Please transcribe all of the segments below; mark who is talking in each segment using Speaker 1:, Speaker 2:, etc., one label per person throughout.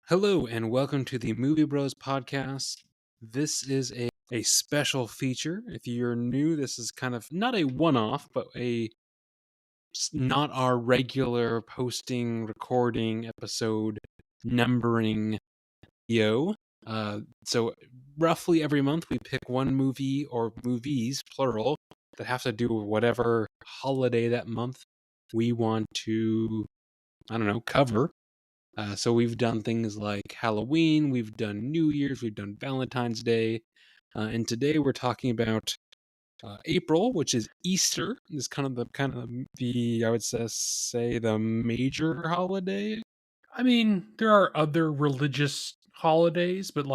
Speaker 1: Hello, and welcome to the Movie Bros podcast. This is a special feature. If you're new, this is kind of not a one off, but not our regular posting, recording, episode numbering video. So, roughly every month, we pick one movie or movies, plural, that have to do with whatever holiday that month we want to, cover. So we've done things like Halloween, we've done New Year's, we've done Valentine's Day, and today we're talking about April, which is Easter. Is kind of the I would say the major holiday.
Speaker 2: I mean, there are other religious holidays, but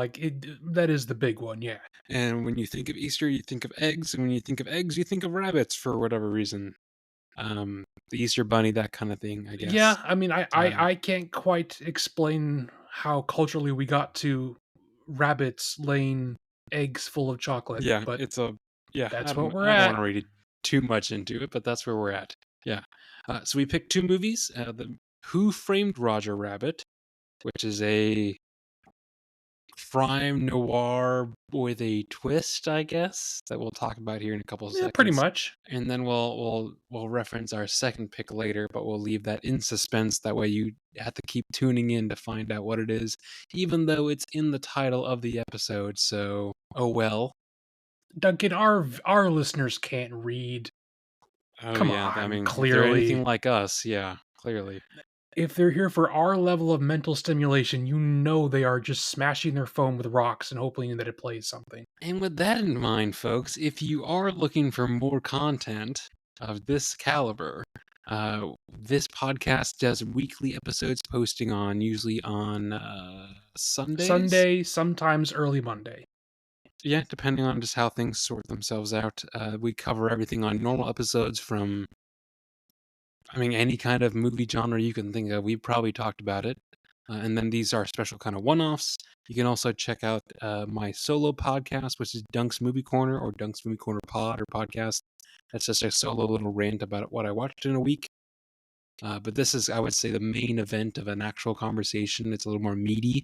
Speaker 2: that is the big one, yeah.
Speaker 1: And when you think of Easter, you think of eggs, and when you think of eggs, you think of rabbits for whatever reason. The Easter Bunny, that kind of thing, I guess.
Speaker 2: Yeah, I mean, I can't quite explain how culturally we got to rabbits laying eggs full of chocolate,
Speaker 1: Yeah,
Speaker 2: but
Speaker 1: I
Speaker 2: that's
Speaker 1: don't
Speaker 2: what we're
Speaker 1: I don't want
Speaker 2: at.
Speaker 1: to read too much into it, but that's where we're at. Yeah. So we picked two movies: the Who Framed Roger Rabbit, which is a crime noir with a twist, I guess, that we'll talk about here in a couple of
Speaker 2: Yeah, pretty
Speaker 1: seconds.
Speaker 2: much.
Speaker 1: And then we'll reference our second pick later, but we'll leave that in suspense. That way you have to keep tuning in to find out what it is, even though it's in the title of the episode. So, oh well.
Speaker 2: Duncan, our listeners can't read.
Speaker 1: Oh
Speaker 2: Come
Speaker 1: yeah, I
Speaker 2: on,
Speaker 1: mean, if they're anything
Speaker 2: clearly.
Speaker 1: like us, yeah, clearly.
Speaker 2: If they're here for our level of mental stimulation, you know they are just smashing their phone with rocks and hoping that it plays something.
Speaker 1: And with that in mind, folks, if you are looking for more content of this caliber, this podcast does weekly episodes posting on usually on Sundays.
Speaker 2: Sunday, sometimes early Monday.
Speaker 1: Yeah, depending on just how things sort themselves out. We cover everything on normal episodes from, any kind of movie genre you can think of. We've probably talked about it. And then these are special kind of one-offs. You can also check out my solo podcast, which is Dunk's Movie Corner or Dunk's Movie Corner Pod or podcast. That's just a solo little rant about what I watched in a week. But this is, I would say, the main event of an actual conversation. It's a little more meaty.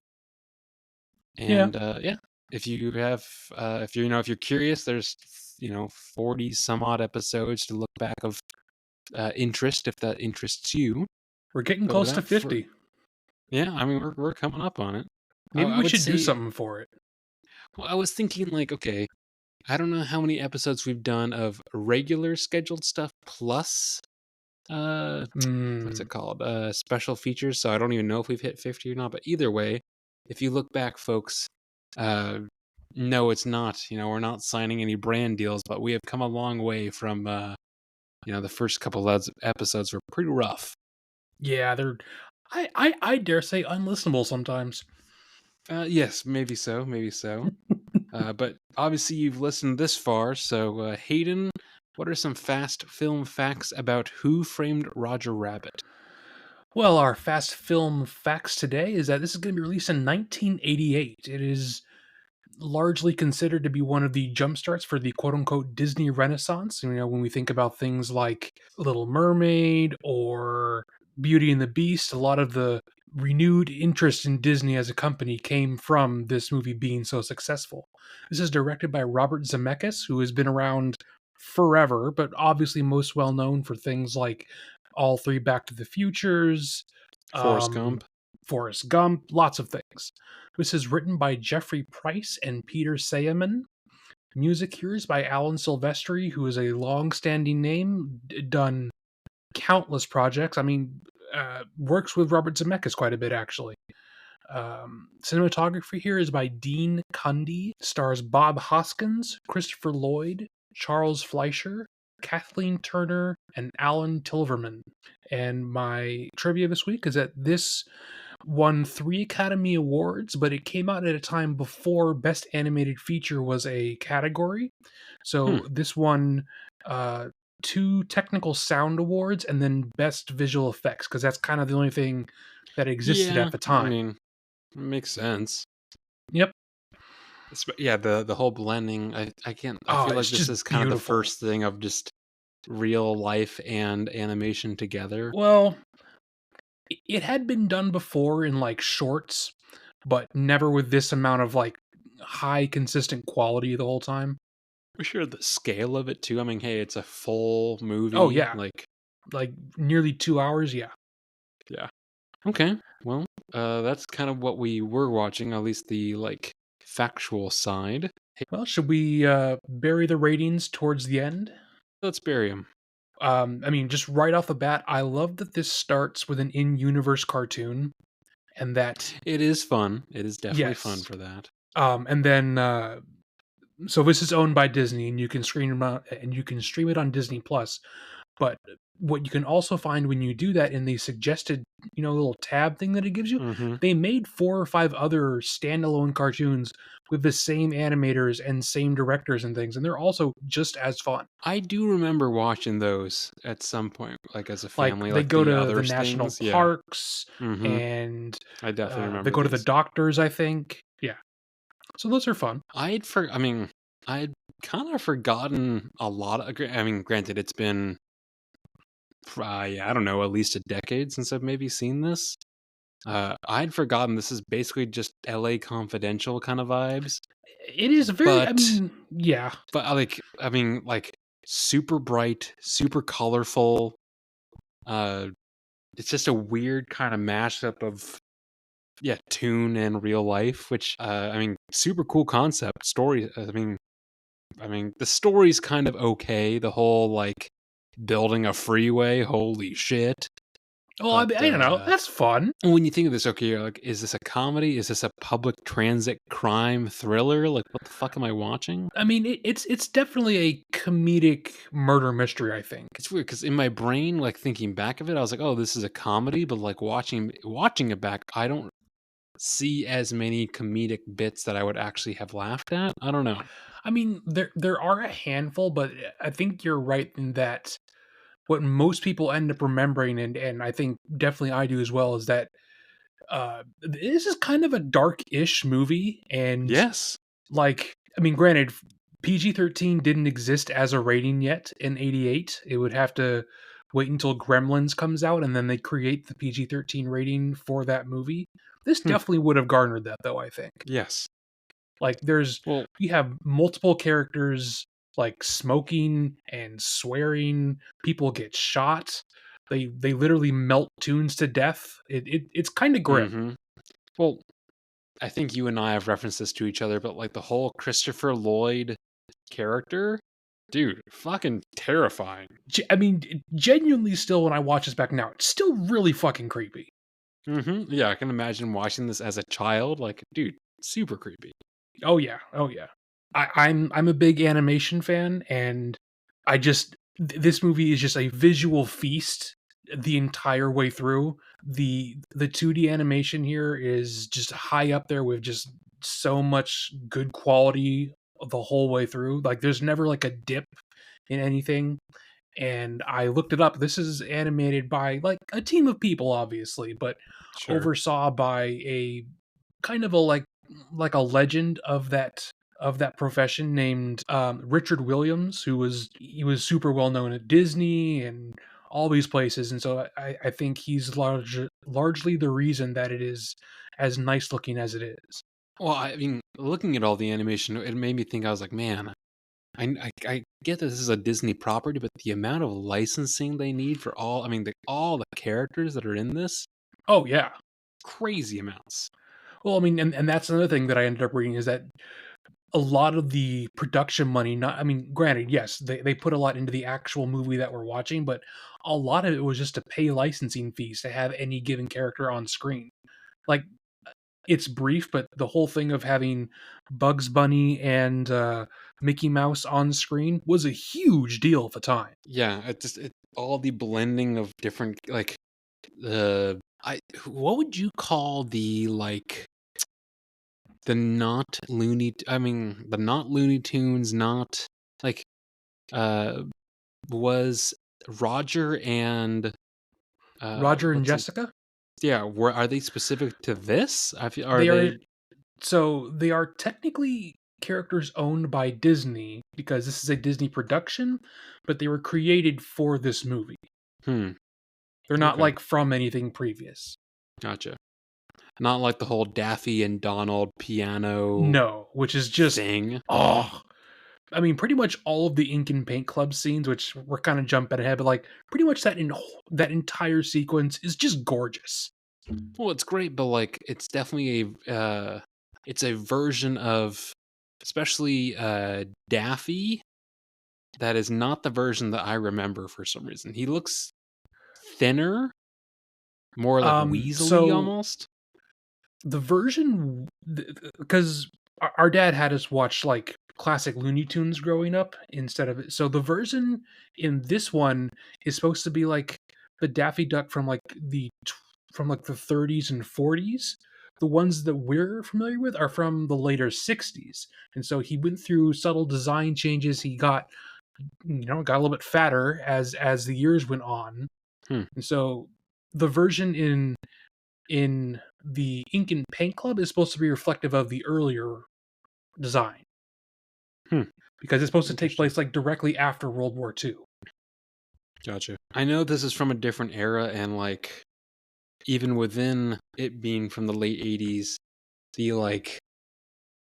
Speaker 2: Yeah.
Speaker 1: And yeah, if you're curious, there's 40 some odd episodes to look back of interest if that interests you.
Speaker 2: We're getting
Speaker 1: But
Speaker 2: close to 50.
Speaker 1: Yeah, I mean we're coming up on it.
Speaker 2: Maybe
Speaker 1: I
Speaker 2: we
Speaker 1: would
Speaker 2: should do
Speaker 1: say,
Speaker 2: something for it.
Speaker 1: well, I was thinking like, okay, I don't know how many episodes we've done of regular scheduled stuff plus what's it called? Special features. So I don't even know if we've hit 50 or not, but either way, if you look back, folks, uh no, it's not. We're not signing any brand deals, but we have come a long way from the first couple of episodes were pretty rough.
Speaker 2: Yeah, they're I dare say unlistenable sometimes.
Speaker 1: Yes, maybe so, maybe so. But obviously you've listened this far, so Hayden, what are some fast film facts about Who Framed Roger Rabbit?
Speaker 2: Well, our fast film facts today is that this is going to be released in 1988. It is largely considered to be one of the jumpstarts for the quote unquote Disney Renaissance. When we think about things like Little Mermaid or Beauty and the Beast, a lot of the renewed interest in Disney as a company came from this movie being so successful. This is directed by Robert Zemeckis, who has been around forever, but obviously most well known for things like all three Back to the Futures,
Speaker 1: Forrest
Speaker 2: um,
Speaker 1: Gump.
Speaker 2: Forrest Gump, lots of things. This is written by Jeffrey Price and Peter Sayaman. Music here is by Alan Silvestri, who is a long-standing name, done countless projects. Works with Robert Zemeckis quite a bit, actually. Cinematography here is by Dean Cundy. Stars Bob Hoskins, Christopher Lloyd, Charles Fleischer, Kathleen Turner, and Alan Tilverman. And my trivia this week is that this won 3 Academy Awards, but it came out at a time before Best Animated Feature was a category.
Speaker 1: Hmm.
Speaker 2: So this won 2 Technical Sound Awards and then Best Visual Effects, because that's kind of the only thing that existed
Speaker 1: Yeah,
Speaker 2: at the
Speaker 1: I
Speaker 2: time.
Speaker 1: mean, it makes sense.
Speaker 2: Yep.
Speaker 1: Yeah, the whole blending. I can't. I
Speaker 2: Oh,
Speaker 1: feel like
Speaker 2: it's
Speaker 1: this
Speaker 2: just
Speaker 1: is kind of the
Speaker 2: beautiful.
Speaker 1: first thing of just real life and animation together.
Speaker 2: Well, it had been done before in like shorts, but never with this amount of like high consistent quality the whole time.
Speaker 1: For sure, the scale of it too. I mean, hey, it's a full
Speaker 2: Oh
Speaker 1: movie.
Speaker 2: yeah,
Speaker 1: Like,
Speaker 2: like nearly 2 hours. Yeah.
Speaker 1: yeah. Okay. Well, that's kind of what we were watching, at least the like factual side. Hey,
Speaker 2: Well, should we bury the ratings towards the end?
Speaker 1: let's bury him.
Speaker 2: I mean, just right off the bat, I love that this starts with an in-universe cartoon, and that
Speaker 1: It is fun. It is definitely fun
Speaker 2: yes,
Speaker 1: for that.
Speaker 2: and then so this is owned by Disney, and you can stream it on Disney Plus. But what you can also find when you do that in the suggested, little tab thing that it gives you,
Speaker 1: Hmm.
Speaker 2: they made 4 or 5 other standalone cartoons with the same animators and same directors and things, and they're also just as fun.
Speaker 1: I do remember watching those at some point, like as a
Speaker 2: Like,
Speaker 1: family,
Speaker 2: they
Speaker 1: like
Speaker 2: go
Speaker 1: the
Speaker 2: to the
Speaker 1: other
Speaker 2: national
Speaker 1: things. Yeah.
Speaker 2: parks,
Speaker 1: Hmm.
Speaker 2: and,
Speaker 1: I definitely
Speaker 2: they
Speaker 1: remember
Speaker 2: go to the
Speaker 1: these.
Speaker 2: doctors, I think. Yeah. So those are fun.
Speaker 1: I mean, I'd kind of forgotten a lot of. I mean, granted, it's been, yeah, I don't know, at least a decade since I've maybe seen this. I'd forgotten this is basically just L.A. Confidential kind of vibes,
Speaker 2: It is very, I
Speaker 1: but
Speaker 2: mean, yeah.
Speaker 1: I mean, like super bright, super colorful. Uh, it's just a weird kind of mashup of yeah, tune and real life, which I mean, super cool concept story. I mean, the story's kind of okay. The whole like building a freeway, holy shit!
Speaker 2: Well,
Speaker 1: But
Speaker 2: I don't know, that's fun.
Speaker 1: when you think of this, okay, you're like, is this a comedy? Is this a public transit crime thriller? Like, what the fuck am I watching?
Speaker 2: I mean, it's definitely a comedic murder mystery, I think.
Speaker 1: It's weird because in my brain, like thinking back of it, I was like, oh, this is a comedy. But like watching it back, I don't see as many comedic bits that I would actually have laughed at. I don't know.
Speaker 2: I mean, there are a handful, but I think you're right in that what most people end up remembering, and I think definitely I do as well, is that this is kind of a dark-ish movie, and
Speaker 1: Yes.
Speaker 2: like, I mean, granted, PG-13 didn't exist as a rating yet in '88. It would have to wait until Gremlins comes out, and then they create the PG-13 rating for that movie. This
Speaker 1: Hmm.
Speaker 2: definitely would have garnered that, though, I think.
Speaker 1: Yes.
Speaker 2: Like,
Speaker 1: Well,
Speaker 2: we have multiple characters, like, smoking and swearing, people get shot, they literally melt tunes to death. It's kinda grim.
Speaker 1: hmm well, I think you and I have referenced this to each other, but like the whole Christopher Lloyd character, dude, fucking terrifying.
Speaker 2: I mean, genuinely still when I watch this back now, it's still really fucking creepy.
Speaker 1: Yeah, I can imagine watching this as a child. Like, dude, super creepy.
Speaker 2: Oh, yeah, oh, yeah. I'm a big animation fan, and I just this movie is just a visual feast the entire way through. The 2D animation here is just high up there with just so much good quality the whole way through. Like, there's never, like, a dip in anything, and I looked it up. This is animated by, like, a team of people, obviously, but
Speaker 1: Sure.
Speaker 2: oversaw by a kind of a, like a legend of that profession named, Richard Williams, he was super well known at Disney and all these places, and so I think he's largely the reason that it is as nice looking as it is.
Speaker 1: Well, I mean, looking at all the animation, it made me think. I was like, man, I get that this is a Disney property, but the amount of licensing they need for all, I mean, all the characters that are in this,
Speaker 2: Oh, yeah.
Speaker 1: crazy amounts.
Speaker 2: Well, I mean, and that's another thing that I ended up reading is that a lot of the production money, not I mean, granted, yes, they put a lot into the actual movie that we're watching, but a lot of it was just to pay licensing fees to have any given character on screen. Like, it's brief, but the whole thing of having Bugs Bunny and Mickey Mouse on screen was a huge deal at the time.
Speaker 1: Yeah, all the blending of different like I what would you call the like the not I mean the not Looney Tunes, not like uh was Roger and
Speaker 2: Roger and
Speaker 1: what's it?
Speaker 2: Jessica,
Speaker 1: Yeah, are they specific to this? I feel are
Speaker 2: they are
Speaker 1: they
Speaker 2: so they are technically. characters owned by Disney because this is a Disney production, but they were created for this movie.
Speaker 1: Hmm.
Speaker 2: They're not
Speaker 1: Okay.
Speaker 2: like from anything previous.
Speaker 1: Gotcha. Not like the whole Daffy and Donald piano
Speaker 2: No, which is just
Speaker 1: thing.
Speaker 2: oh, I mean, pretty much all of the Ink and Paint Club scenes, which we're kind of jumping ahead, but like pretty much that entire sequence is just gorgeous.
Speaker 1: Well, it's great, but like it's definitely it's a version of especially Daffy that is not the version that I remember for some reason. He looks thinner, more like Weasley
Speaker 2: So
Speaker 1: almost.
Speaker 2: the version because our dad had us watch like classic Looney Tunes growing up instead of it. So the version in this one is supposed to be like the Daffy Duck from like the 30s and 40s. The ones that we're familiar with are from the later 60s. And so he went through subtle design changes. He got got a little bit fatter as the years went on.
Speaker 1: Hmm.
Speaker 2: And so the version in the Ink and Paint Club is supposed to be reflective of the earlier design
Speaker 1: Hmm.
Speaker 2: because it's supposed to take
Speaker 1: Interesting.
Speaker 2: place like directly after World War II.
Speaker 1: Gotcha. I know this is from a different era, and like even within it being from the late '80s, the like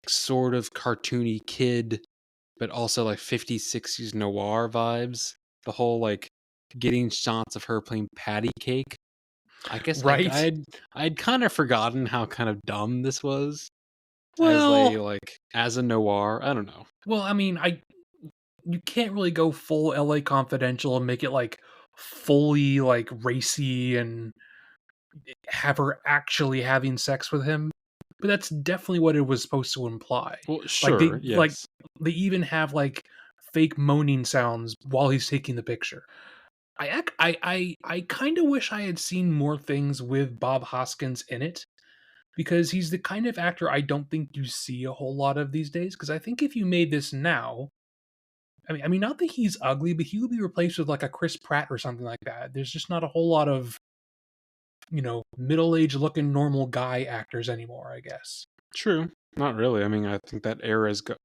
Speaker 1: sort of cartoony kid, but also like '50s, '60s noir vibes. The whole like getting shots of her playing patty cake. I guess
Speaker 2: Right?
Speaker 1: I'd kind of forgotten how kind of dumb this was
Speaker 2: Well,
Speaker 1: as a noir. I don't know.
Speaker 2: I mean, I you can't really go full LA Confidential and make it like fully like racy and have her actually having sex with him. But that's definitely what it was supposed to imply.
Speaker 1: Well,
Speaker 2: Like
Speaker 1: sure, yes.
Speaker 2: they even have like fake moaning sounds while he's taking the picture. I kind of wish I had seen more things with Bob Hoskins in it because he's the kind of actor I don't think you see a whole lot of these days. Because I think if you made this now, I mean, not that he's ugly, but he would be replaced with like a Chris Pratt or something like that. There's just not a whole lot of middle-aged looking normal guy actors anymore. I guess
Speaker 1: True. Not really. I mean, I think that era's come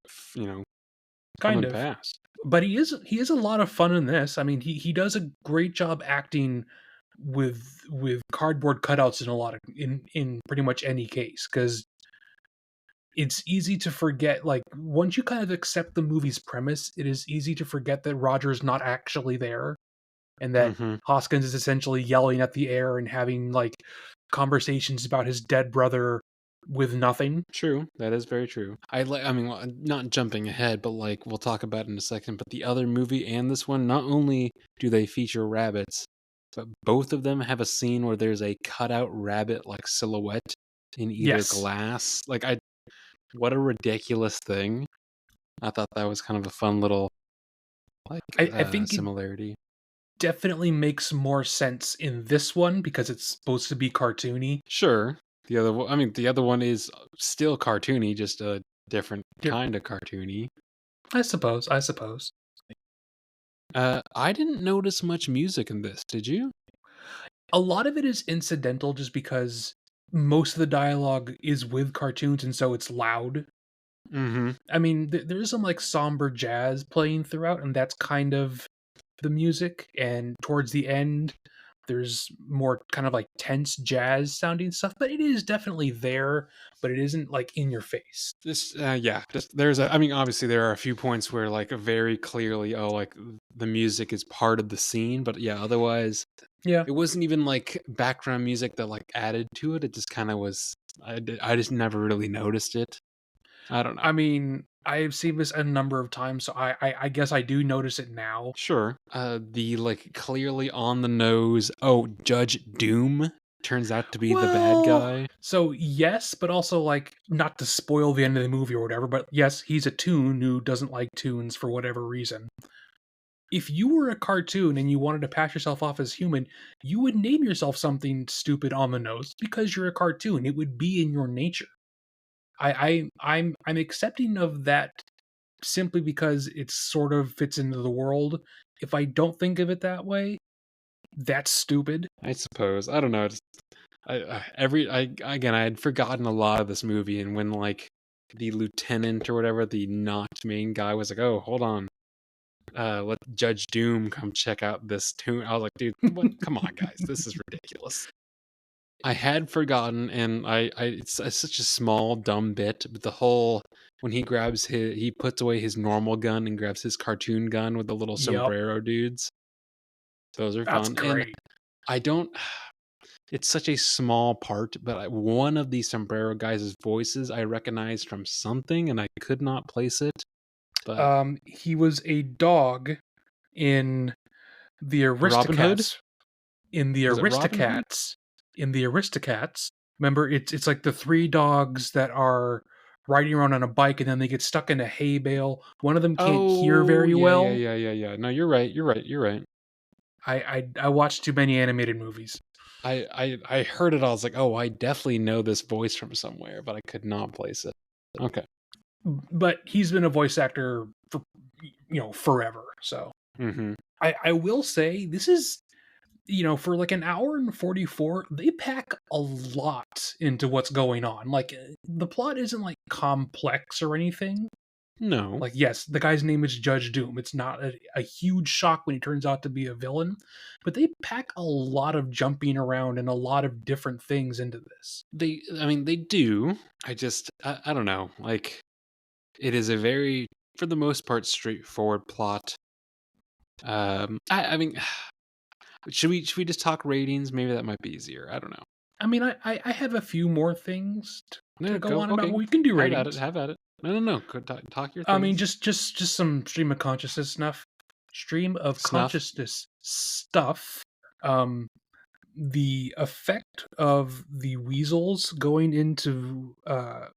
Speaker 2: kind
Speaker 1: and
Speaker 2: of,
Speaker 1: passed.
Speaker 2: but he is a lot of fun in this. I mean, he does a great job acting with cardboard cutouts in a lot of in pretty much any case because it's easy to forget like once you kind of accept the movie's premise it is easy to forget that Roger's not actually there and that
Speaker 1: Mhm.
Speaker 2: Hoskins is essentially yelling at the air and having like conversations about his dead brother with nothing.
Speaker 1: True. That is very true. I mean, well, not jumping ahead, but like we'll talk about it in a second, but the other movie and this one, not only do they feature rabbits, but both of them have a scene where there's a cutout rabbit like silhouette in either
Speaker 2: Yes,
Speaker 1: glass. Like I what a ridiculous thing. I thought that was kind of a fun little like
Speaker 2: I think it
Speaker 1: similarity.
Speaker 2: definitely makes more sense in this one because it's supposed to be cartoony.
Speaker 1: Sure. I mean, the other one is still cartoony, just a different
Speaker 2: Yep,
Speaker 1: kind of cartoony.
Speaker 2: I suppose.
Speaker 1: I didn't notice much music in this. Did you?
Speaker 2: A lot of it is incidental just because most of the dialogue is with cartoons and so it's loud.
Speaker 1: Mm-hmm.
Speaker 2: I mean, there is some like somber jazz playing throughout, and that's kind of the music. And towards the end, there's more kind of like tense jazz sounding stuff, but it is definitely there, but it isn't like in your face.
Speaker 1: Yeah. Just there's a. I mean, obviously there are a few points where like very clearly, oh, like the music is part of the scene, but yeah, otherwise
Speaker 2: Yeah.
Speaker 1: it wasn't even like background music that like added to it. It just kind of was. I just never really noticed it. I don't know.
Speaker 2: I mean, I've seen this a number of times, so I guess I do notice it now.
Speaker 1: Sure. The like clearly on the nose. Oh, Judge Doom turns out to be the bad
Speaker 2: Well,
Speaker 1: guy.
Speaker 2: so yes, but also like not to spoil the end of the movie or whatever, but yes, he's a toon who doesn't like tunes for whatever reason. If you were a cartoon and you wanted to pass yourself off as human, you would name yourself something stupid on the nose because you're a cartoon. It would be in your nature. I'm accepting of that simply because it sort of fits into the world. If I don't think of it that way, that's stupid.
Speaker 1: I suppose. I don't know. Just, I again, I had forgotten a lot of this movie, and when like the lieutenant or whatever, the not main guy, was like, "Oh, hold on, let Judge Doom come check out this tune." I was like, "Dude, what? Come on, guys, this is ridiculous." I had forgotten, and it's such a small, dumb bit, but the whole when he puts away his normal gun and grabs his cartoon gun with the little
Speaker 2: Yep,
Speaker 1: sombrero dudes. Those are
Speaker 2: that's
Speaker 1: fun, and
Speaker 2: great.
Speaker 1: I don't. It's such a small part, but one of the sombrero guys' voices I recognized from something, and I could not place it. But
Speaker 2: He was a dog in the
Speaker 1: Robin Hood,
Speaker 2: Aristocats. In the
Speaker 1: was it Robin Hood?
Speaker 2: Aristocats, in the Aristocats, remember it's like the three dogs that are riding around on a bike and then they get stuck in a hay bale. One of them can't hear
Speaker 1: Oh
Speaker 2: very
Speaker 1: yeah, yeah,
Speaker 2: well.
Speaker 1: yeah, yeah, yeah. No, you're right. You're right. You're right.
Speaker 2: I watched too many animated movies,
Speaker 1: I heard it. I was like, oh, I definitely know this voice from somewhere, but I could not place it. Okay.
Speaker 2: but he's been a voice actor for forever. So
Speaker 1: Mm-hmm.
Speaker 2: I will say this is for like an hour and 44, they pack a lot into what's going on. Like the plot isn't like complex or anything.
Speaker 1: No,
Speaker 2: Like, yes, the guy's name is Judge Doom. It's not a huge shock when he turns out to be a villain, but they pack a lot of jumping around and a lot of different things into this.
Speaker 1: I mean, they do. I don't know. Like, it is a very, for the most part, straightforward plot. I mean, should we just talk ratings? Maybe that might be easier. I don't know.
Speaker 2: I mean, I have a few more things
Speaker 1: No,
Speaker 2: to go
Speaker 1: go.
Speaker 2: on about,
Speaker 1: Okay,
Speaker 2: but we can do
Speaker 1: have at it.
Speaker 2: ratings.
Speaker 1: Have at it. No. Go talk your
Speaker 2: I mean,
Speaker 1: things.
Speaker 2: just some stream of consciousness stuff. Stream of
Speaker 1: Snuff.
Speaker 2: consciousness stuff. Um, the effect of the weasels going into uh,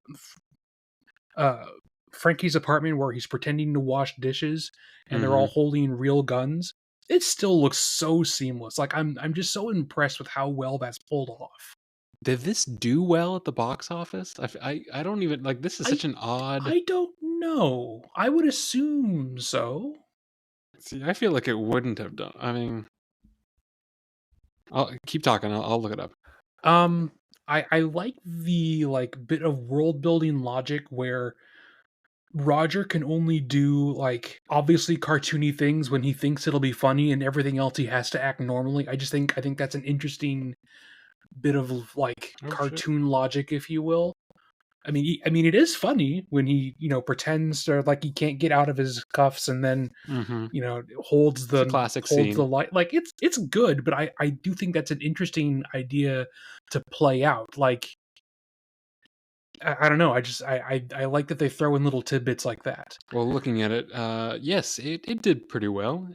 Speaker 2: Frankie's apartment where he's pretending to wash dishes and they're
Speaker 1: Mm-hmm.
Speaker 2: all holding real guns. It still looks so seamless. Like I'm just so impressed with how well that's pulled off.
Speaker 1: Did this do well at the box office? I don't even like. This is
Speaker 2: I
Speaker 1: such an odd.
Speaker 2: I don't know. I would assume so.
Speaker 1: See, I feel like it wouldn't have done. I mean, I'll keep talking. I'll look it up.
Speaker 2: Um I like the like bit of world building logic where Roger can only do like obviously cartoony things when he thinks it'll be funny and everything else he has to act normally. I think that's an interesting bit of like
Speaker 1: Oh shit.
Speaker 2: cartoon logic, if you will. I mean, it is funny when he, pretends to like he can't get out of his cuffs and then,
Speaker 1: Mm-hmm. It's a classic
Speaker 2: holds the
Speaker 1: scene.
Speaker 2: light. Like it's good, but I do think that's an interesting idea to play out. Like I don't know. I like that they throw in little tidbits like that.
Speaker 1: Well, looking at it, yes, it did pretty well.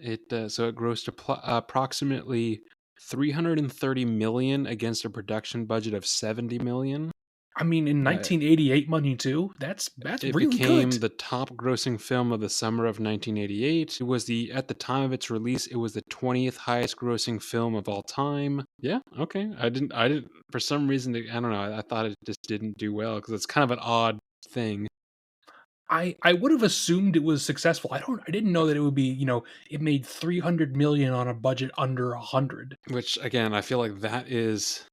Speaker 1: So it grossed approximately 330 million against a production budget of 70 million.
Speaker 2: I mean, in
Speaker 1: Uh,
Speaker 2: 1988 money too. That's
Speaker 1: it
Speaker 2: really good.
Speaker 1: became the top grossing film of the summer of 1988. It was at the time of its release, it was the 20th highest grossing film of all time. Yeah, okay. I didn't for some reason I don't know. I thought it just didn't do well because it's kind of an odd thing.
Speaker 2: I would have assumed it was successful. I didn't know that it would be, it made 300 million on a budget under 100.
Speaker 1: Which again, I feel like that is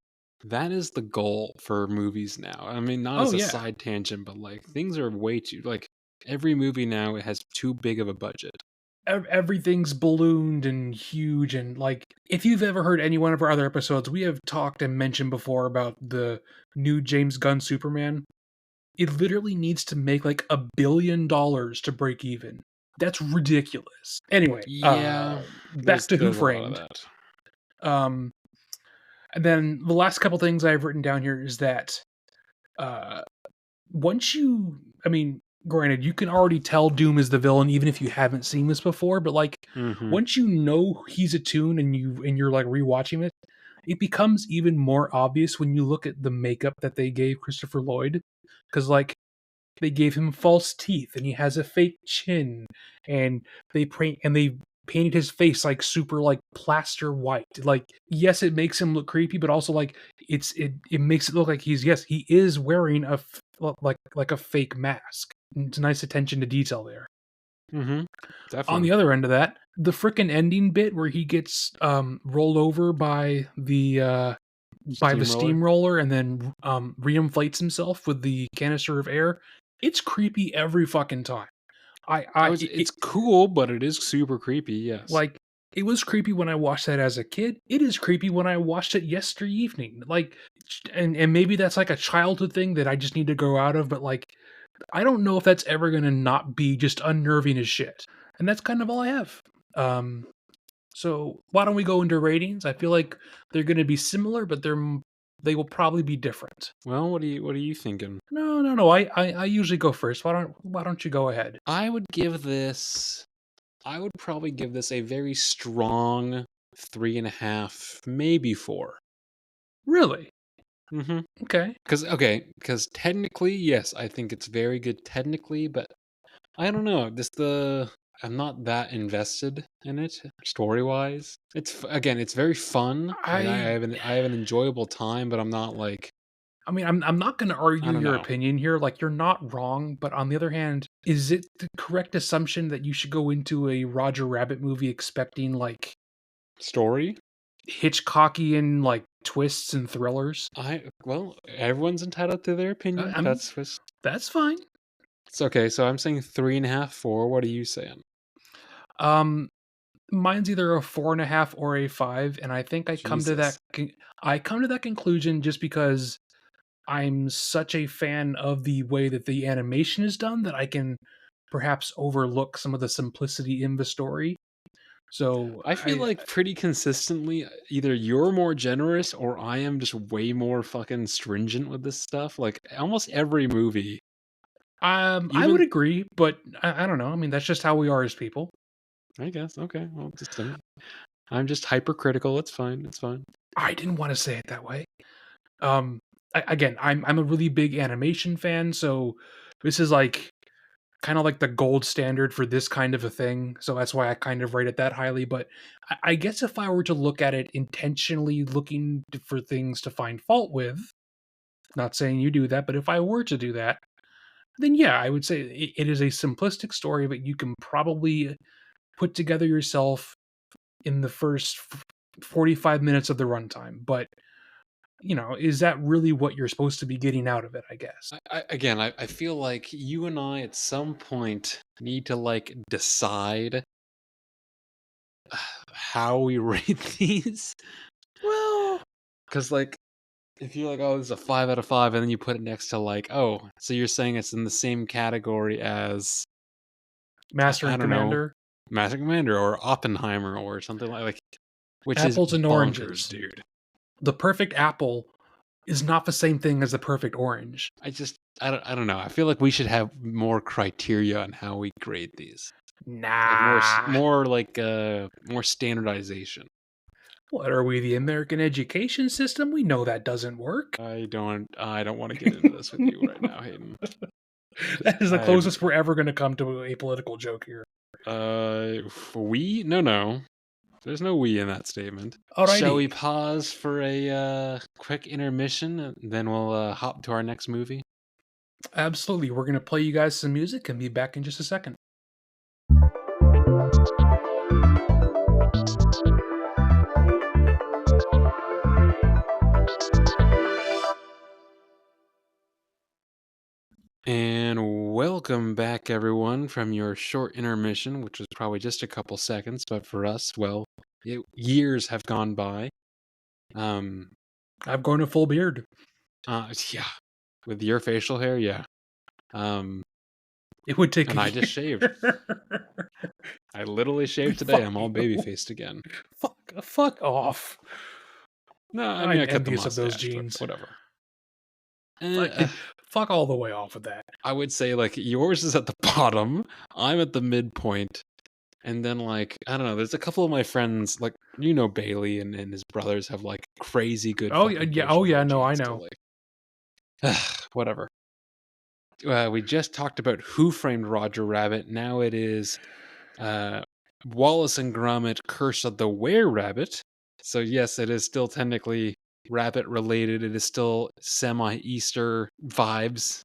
Speaker 1: the goal for movies now. I mean, not
Speaker 2: Oh
Speaker 1: as a
Speaker 2: yeah.
Speaker 1: side tangent, but like things are way too like every movie now it has too big of a budget.
Speaker 2: Everything's ballooned and huge and like if you've ever heard any one of our other episodes, we have talked and mentioned before about the new James Gunn Superman. It literally needs to make like $1 billion to break even. That's ridiculous. Anyway,
Speaker 1: Yeah,
Speaker 2: back to Who
Speaker 1: there's a lot of
Speaker 2: Framed.
Speaker 1: that.
Speaker 2: Um and then the last couple things I've written down here is that uh once you I mean, granted, you can already tell Doom is the villain even if you haven't seen this before, but like
Speaker 1: Hmm.
Speaker 2: once you know he's a tune and you're like rewatching it, it becomes even more obvious when you look at the makeup that they gave Christopher Lloyd. Cause like they gave him false teeth and he has a fake chin and they painted his face like super like plaster white. Like yes, it makes him look creepy, but also like it makes it look like he is wearing like a fake mask. It's a nice attention to detail there.
Speaker 1: Hmm.
Speaker 2: On
Speaker 1: Definitely.
Speaker 2: the other end of that, the frickin' ending bit where he gets rolled over by the
Speaker 1: Steamroller.
Speaker 2: steamroller and then reinflates himself with the canister of air. It's creepy every fucking time.
Speaker 1: It's cool, but it is super creepy. Yes.
Speaker 2: Like, it was creepy when I watched that as a kid. It is creepy when I watched it yesterday evening. Like, and maybe that's like a childhood thing that I just need to grow out of. But like, I don't know if that's ever gonna not be just unnerving as shit. And that's kind of all I have. Um, so why don't we go into ratings? I feel like they're gonna be similar, but they will probably be different.
Speaker 1: Well, what are you thinking?
Speaker 2: No. I usually go first. Why don't you go ahead?
Speaker 1: I would give this. I would probably give this a very strong 3.5, maybe 4.
Speaker 2: Really?
Speaker 1: Mm-hmm.
Speaker 2: Okay.
Speaker 1: Because technically, yes, I think it's very good technically, but I don't know. I'm not that invested in it story wise. Again, it's very fun. Like
Speaker 2: I
Speaker 1: I have an enjoyable time, but I'm not like
Speaker 2: I mean, I'm not going to
Speaker 1: I
Speaker 2: argue
Speaker 1: don't
Speaker 2: your
Speaker 1: know
Speaker 2: opinion here. Like, you're not wrong, but on the other hand, is it the correct assumption that you should go into a Roger Rabbit movie expecting like
Speaker 1: story.
Speaker 2: Hitchcockian like twists and thrillers?
Speaker 1: Everyone's entitled to their opinion.
Speaker 2: I mean, that's fine.
Speaker 1: It's okay. So I'm saying 3.5, 4. What are you saying?
Speaker 2: Um, Mine's either a 4.5 or a 5, and I think
Speaker 1: Jesus.
Speaker 2: I come to that conclusion just because I'm such a fan of the way that the animation is done that I can perhaps overlook some of the simplicity in the story. So
Speaker 1: I feel like pretty consistently, either you're more generous or I am just way more fucking stringent with this stuff. Like almost every movie,
Speaker 2: I would
Speaker 1: even
Speaker 2: agree, but I don't know. I mean, that's just how we are as people.
Speaker 1: I guess okay. Well, I'm just hypercritical. It's fine. It's fine.
Speaker 2: I didn't want to say it that way. Um, Again, I'm a really big animation fan, so this is like kind of like the gold standard for this kind of a thing. So that's why I kind of rate it that highly. But I guess if I were to look at it intentionally, looking for things to find fault with, not saying you do that, but if I were to do that, then yeah, I would say it is a simplistic story that you can probably put together yourself in the first 45 minutes of the runtime. But, is that really what you're supposed to be getting out of it, I guess?
Speaker 1: I feel like you and I at some point need to like decide how we rate these.
Speaker 2: Well,
Speaker 1: Because like if you're like, oh, this is a 5 out of 5, and then you put it next to like, oh, so you're saying it's in the same category as
Speaker 2: Master
Speaker 1: I
Speaker 2: and
Speaker 1: don't know,
Speaker 2: Commander,
Speaker 1: Master Commander or Oppenheimer or something like which is
Speaker 2: apples and
Speaker 1: bonkers,
Speaker 2: oranges.
Speaker 1: dude.
Speaker 2: The perfect apple is not the same thing as the perfect orange.
Speaker 1: I don't know. I feel like we should have more criteria on how we grade these. Like
Speaker 2: Nah.
Speaker 1: more standardization.
Speaker 2: What are we, the American education system? We know that doesn't work.
Speaker 1: I don't want to get into this with you right now, Hayden.
Speaker 2: That is the
Speaker 1: I'm
Speaker 2: closest we're ever going to come to a political joke here.
Speaker 1: we no. There's no we in that statement. Shall we
Speaker 2: Alrighty.
Speaker 1: pause for a quick intermission and then we'll hop to our next movie?
Speaker 2: Absolutely. We're going to play you guys some music and be back in just a second.
Speaker 1: And welcome back, everyone, from your short intermission, which was probably just a couple seconds, but for us, well, years have gone by.
Speaker 2: I've grown a full beard.
Speaker 1: Yeah, with your facial hair, yeah.
Speaker 2: It would take
Speaker 1: And
Speaker 2: a
Speaker 1: I just
Speaker 2: year.
Speaker 1: shaved. I literally shaved today. I'm all baby faced again.
Speaker 2: Fuck off.
Speaker 1: No, I mean
Speaker 2: I'm
Speaker 1: I kept the
Speaker 2: envious of those
Speaker 1: mustache, but
Speaker 2: jeans.
Speaker 1: whatever.
Speaker 2: Fuck all the way off with that.
Speaker 1: I would say like yours is at the bottom. I'm at the midpoint. And then like I don't know, there's a couple of my friends like Bailey and his brothers have like crazy good
Speaker 2: Oh yeah,
Speaker 1: fucking
Speaker 2: yeah.
Speaker 1: facial
Speaker 2: Oh
Speaker 1: hair
Speaker 2: yeah. No, I
Speaker 1: genes to
Speaker 2: know.
Speaker 1: like whatever. We just talked about Who Framed Roger Rabbit. Now it is Wallace and Gromit: Curse of the Were-Rabbit. So yes, it is still technically rabbit related. It is still semi-Easter vibes,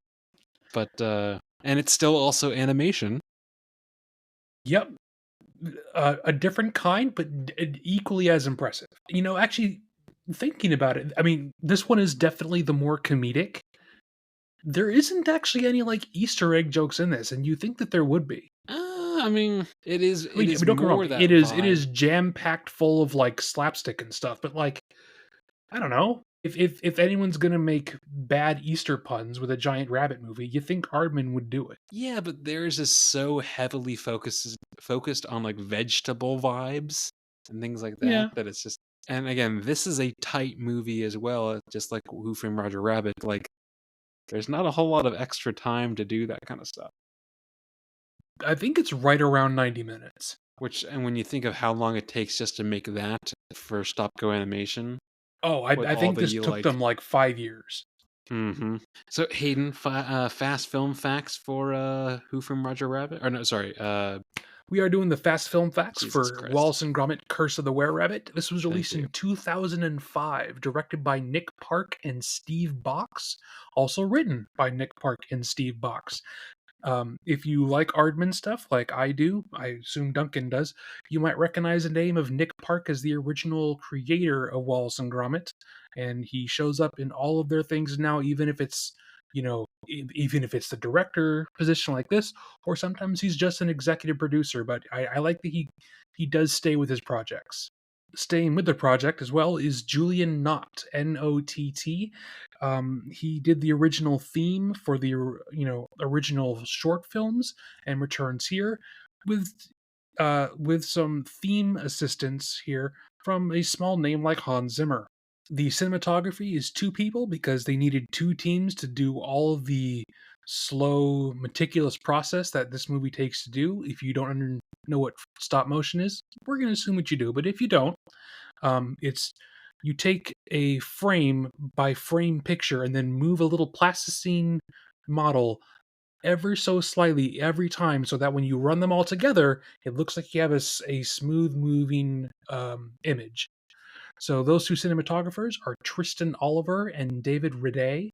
Speaker 1: but and it's still also animation.
Speaker 2: Yep. A different kind, but equally as impressive. Actually, thinking about it, I mean, this one is definitely the more comedic. There isn't actually any like Easter egg jokes in this, and you think that there would be.
Speaker 1: I mean, it
Speaker 2: I
Speaker 1: is
Speaker 2: mean, don't get me wrong,
Speaker 1: more that
Speaker 2: it
Speaker 1: vibe.
Speaker 2: is jam packed full of like slapstick and stuff, but like I don't know. If anyone's gonna make bad Easter puns with a giant rabbit movie, you think Aardman would do it.
Speaker 1: Yeah, but theirs is so heavily focused on like vegetable vibes and things like that
Speaker 2: Yeah.
Speaker 1: that it's just. And again, this is a tight movie as well, just like Who Framed Roger Rabbit. Like, there's not a whole lot of extra time to do that kind of stuff.
Speaker 2: I think it's right around 90 minutes.
Speaker 1: Which, and when you think of how long it takes just to make that for stop go animation,
Speaker 2: Oh,
Speaker 1: with
Speaker 2: I
Speaker 1: all
Speaker 2: think this
Speaker 1: the
Speaker 2: took
Speaker 1: like.
Speaker 2: them like 5 years.
Speaker 1: So Hayden, fast film facts for Who Framed Roger Rabbit? Or no, sorry,
Speaker 2: We are doing the fast film facts
Speaker 1: Jesus
Speaker 2: for
Speaker 1: Christ,
Speaker 2: Wallace and Gromit: Curse of the Were-Rabbit. This was
Speaker 1: thank
Speaker 2: released
Speaker 1: you.
Speaker 2: in 2005, directed by Nick Park and Steve Box, also written by Nick Park and Steve Box. If you like Aardman stuff, like I do, I assume Duncan does, you might recognize the name of Nick Park as the original creator of Wallace and Gromit, and he shows up in all of their things now, even if it's even if it's the director position like this, or sometimes he's just an executive producer. But I like that he does stay with his projects. Staying with the project as well is Julian Knott, Nott. He did the original theme for the original short films and returns here with with some theme assistance here from a small name like Hans Zimmer. The cinematography is two people because they needed two teams to do all of the slow, meticulous process that this movie takes to do. If you don't know what stop motion is, we're going to assume that you do. But if you don't, it's you take a frame by frame picture and then move a little plasticine model ever so slightly every time so that when you run them all together, it looks like you have a smooth moving image. So those two cinematographers are Tristan Oliver and David Riday.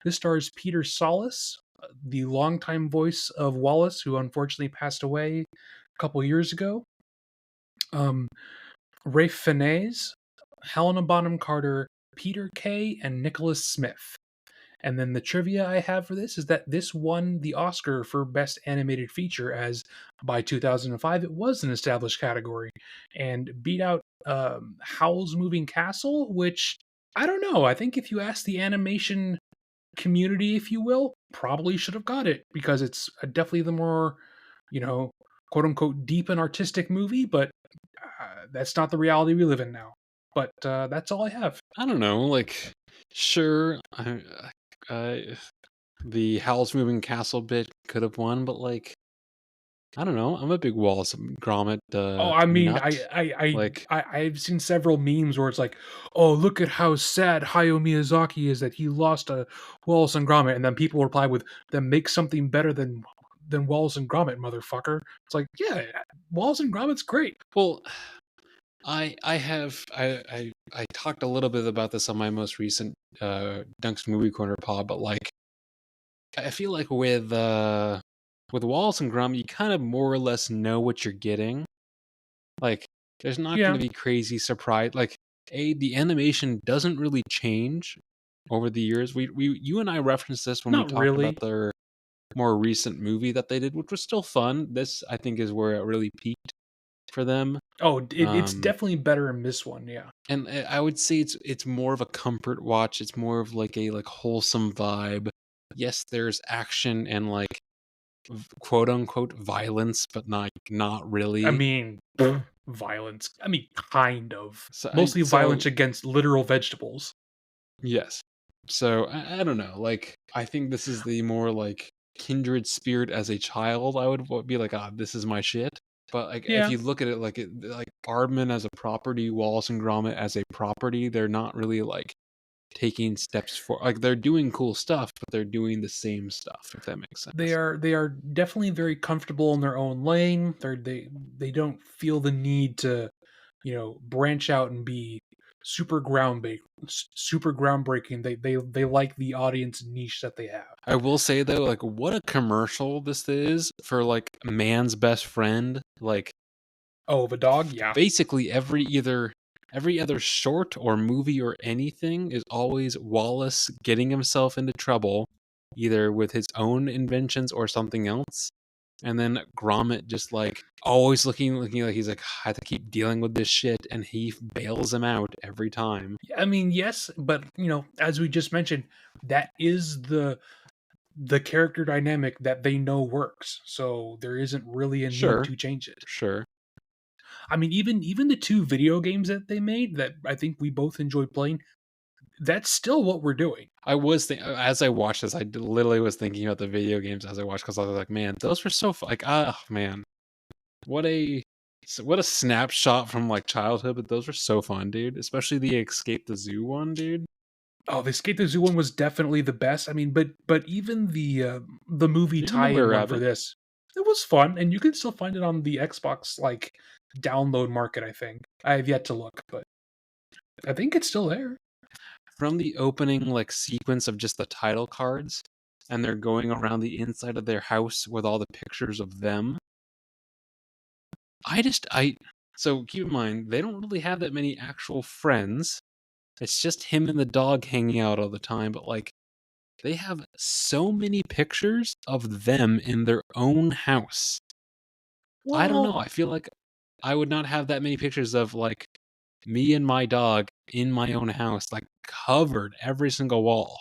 Speaker 2: This stars Peter Solis, the longtime voice of Wallace, who unfortunately passed away a couple years ago. Um, Rafe Fiennes, Helena Bonham Carter, Peter Kay, and Nicholas Smith. And then the trivia I have for this is that this won the Oscar for Best Animated Feature, as by 2005 it was an established category, and beat out Howl's Moving Castle, which I don't know. I think if you ask the animation community, if you will, probably should have got it because it's definitely the more, you know, quote unquote deep and artistic movie, but that's not the reality we live in now. But that's all I have.
Speaker 1: I don't know, like, sure, I the Howl's Moving Castle bit could have won, but like, I don't know. I'm a big Wallace and Gromit
Speaker 2: Oh, I mean,
Speaker 1: nut. Like,
Speaker 2: I've seen several memes where it's like, "Oh, look at how sad Hayao Miyazaki is that he lost a Wallace and Gromit," and then people reply with, "Then make something better than Wallace and Gromit, motherfucker." It's like, yeah, Wallace and Gromit's great.
Speaker 1: well, I talked a little bit about this on my most recent Dunk's Movie Corner pod, but like, I feel like with Wallace and Gromit, you kind of more or less know what you're getting. Like, there's not going
Speaker 2: Yeah,
Speaker 1: to be crazy surprise. Like, the animation doesn't really change over the years. You and I referenced this when we
Speaker 2: not
Speaker 1: talked about
Speaker 2: really.
Speaker 1: their more recent movie that they did, which was still fun. This, I think, is where it really peaked for them.
Speaker 2: Oh, it's
Speaker 1: Um,
Speaker 2: definitely better in this one. Yeah,
Speaker 1: and I would say it's more of a comfort watch. It's more of like a like wholesome vibe. Yes, there's action and like quote unquote violence, but not
Speaker 2: I
Speaker 1: really.
Speaker 2: mean, violence. I mean, kind of.
Speaker 1: So
Speaker 2: Mostly violence against literal vegetables.
Speaker 1: yes. So I don't know. Like, I think this is the more like kindred spirit as a child. I would be like, ah, this is my shit. But like, if
Speaker 2: Yeah,
Speaker 1: you look at it like Aardman as a property, Wallace and Gromit as a property, they're not really like taking steps for like they're doing cool stuff, but they're doing the same stuff. If that makes sense.
Speaker 2: they are definitely very comfortable in their own lane. They don't feel the need to, branch out and be super groundbreaking. They like the audience niche that they have.
Speaker 1: I will say though, like, what a commercial this is for like man's best friend. Like,
Speaker 2: Oh, the dog, yeah.
Speaker 1: basically every other short or movie or anything is always Wallace getting himself into trouble either with his own inventions or something else. And then Gromit just like always looking like he's like, I have to keep dealing with this shit, and he bails him out every time.
Speaker 2: I mean, yes, but as we just mentioned, that is the character dynamic that they know works. So there isn't really a need
Speaker 1: Sure,
Speaker 2: to change it.
Speaker 1: sure.
Speaker 2: I mean, even the two video games that they made that I think we both enjoyed playing, that's still what we're doing.
Speaker 1: I was as I watched this, literally was thinking about the video games as I watched because I was like, man, those were so like, man, what a what a snapshot from like childhood. But those were so fun, dude. Especially the Escape the Zoo one, dude.
Speaker 2: Oh, the Escape the Zoo one was definitely the best. I mean, but even the movie
Speaker 1: Even the Were
Speaker 2: tie-in one for
Speaker 1: Rabbit.
Speaker 2: this, it was fun, and you can still find it on the Xbox like download market. I think I have yet to look, but I think it's still there.
Speaker 1: From the opening like sequence of just the title cards, and they're going around the inside of their house with all the pictures of them. I so keep in mind they don't really have that many actual friends. It's just him and the dog hanging out all the time, but like they have so many pictures of them in their own house. I don't know.
Speaker 2: Well,
Speaker 1: I feel like I would not have that many pictures of like me and my dog in my own house, like covered every single wall.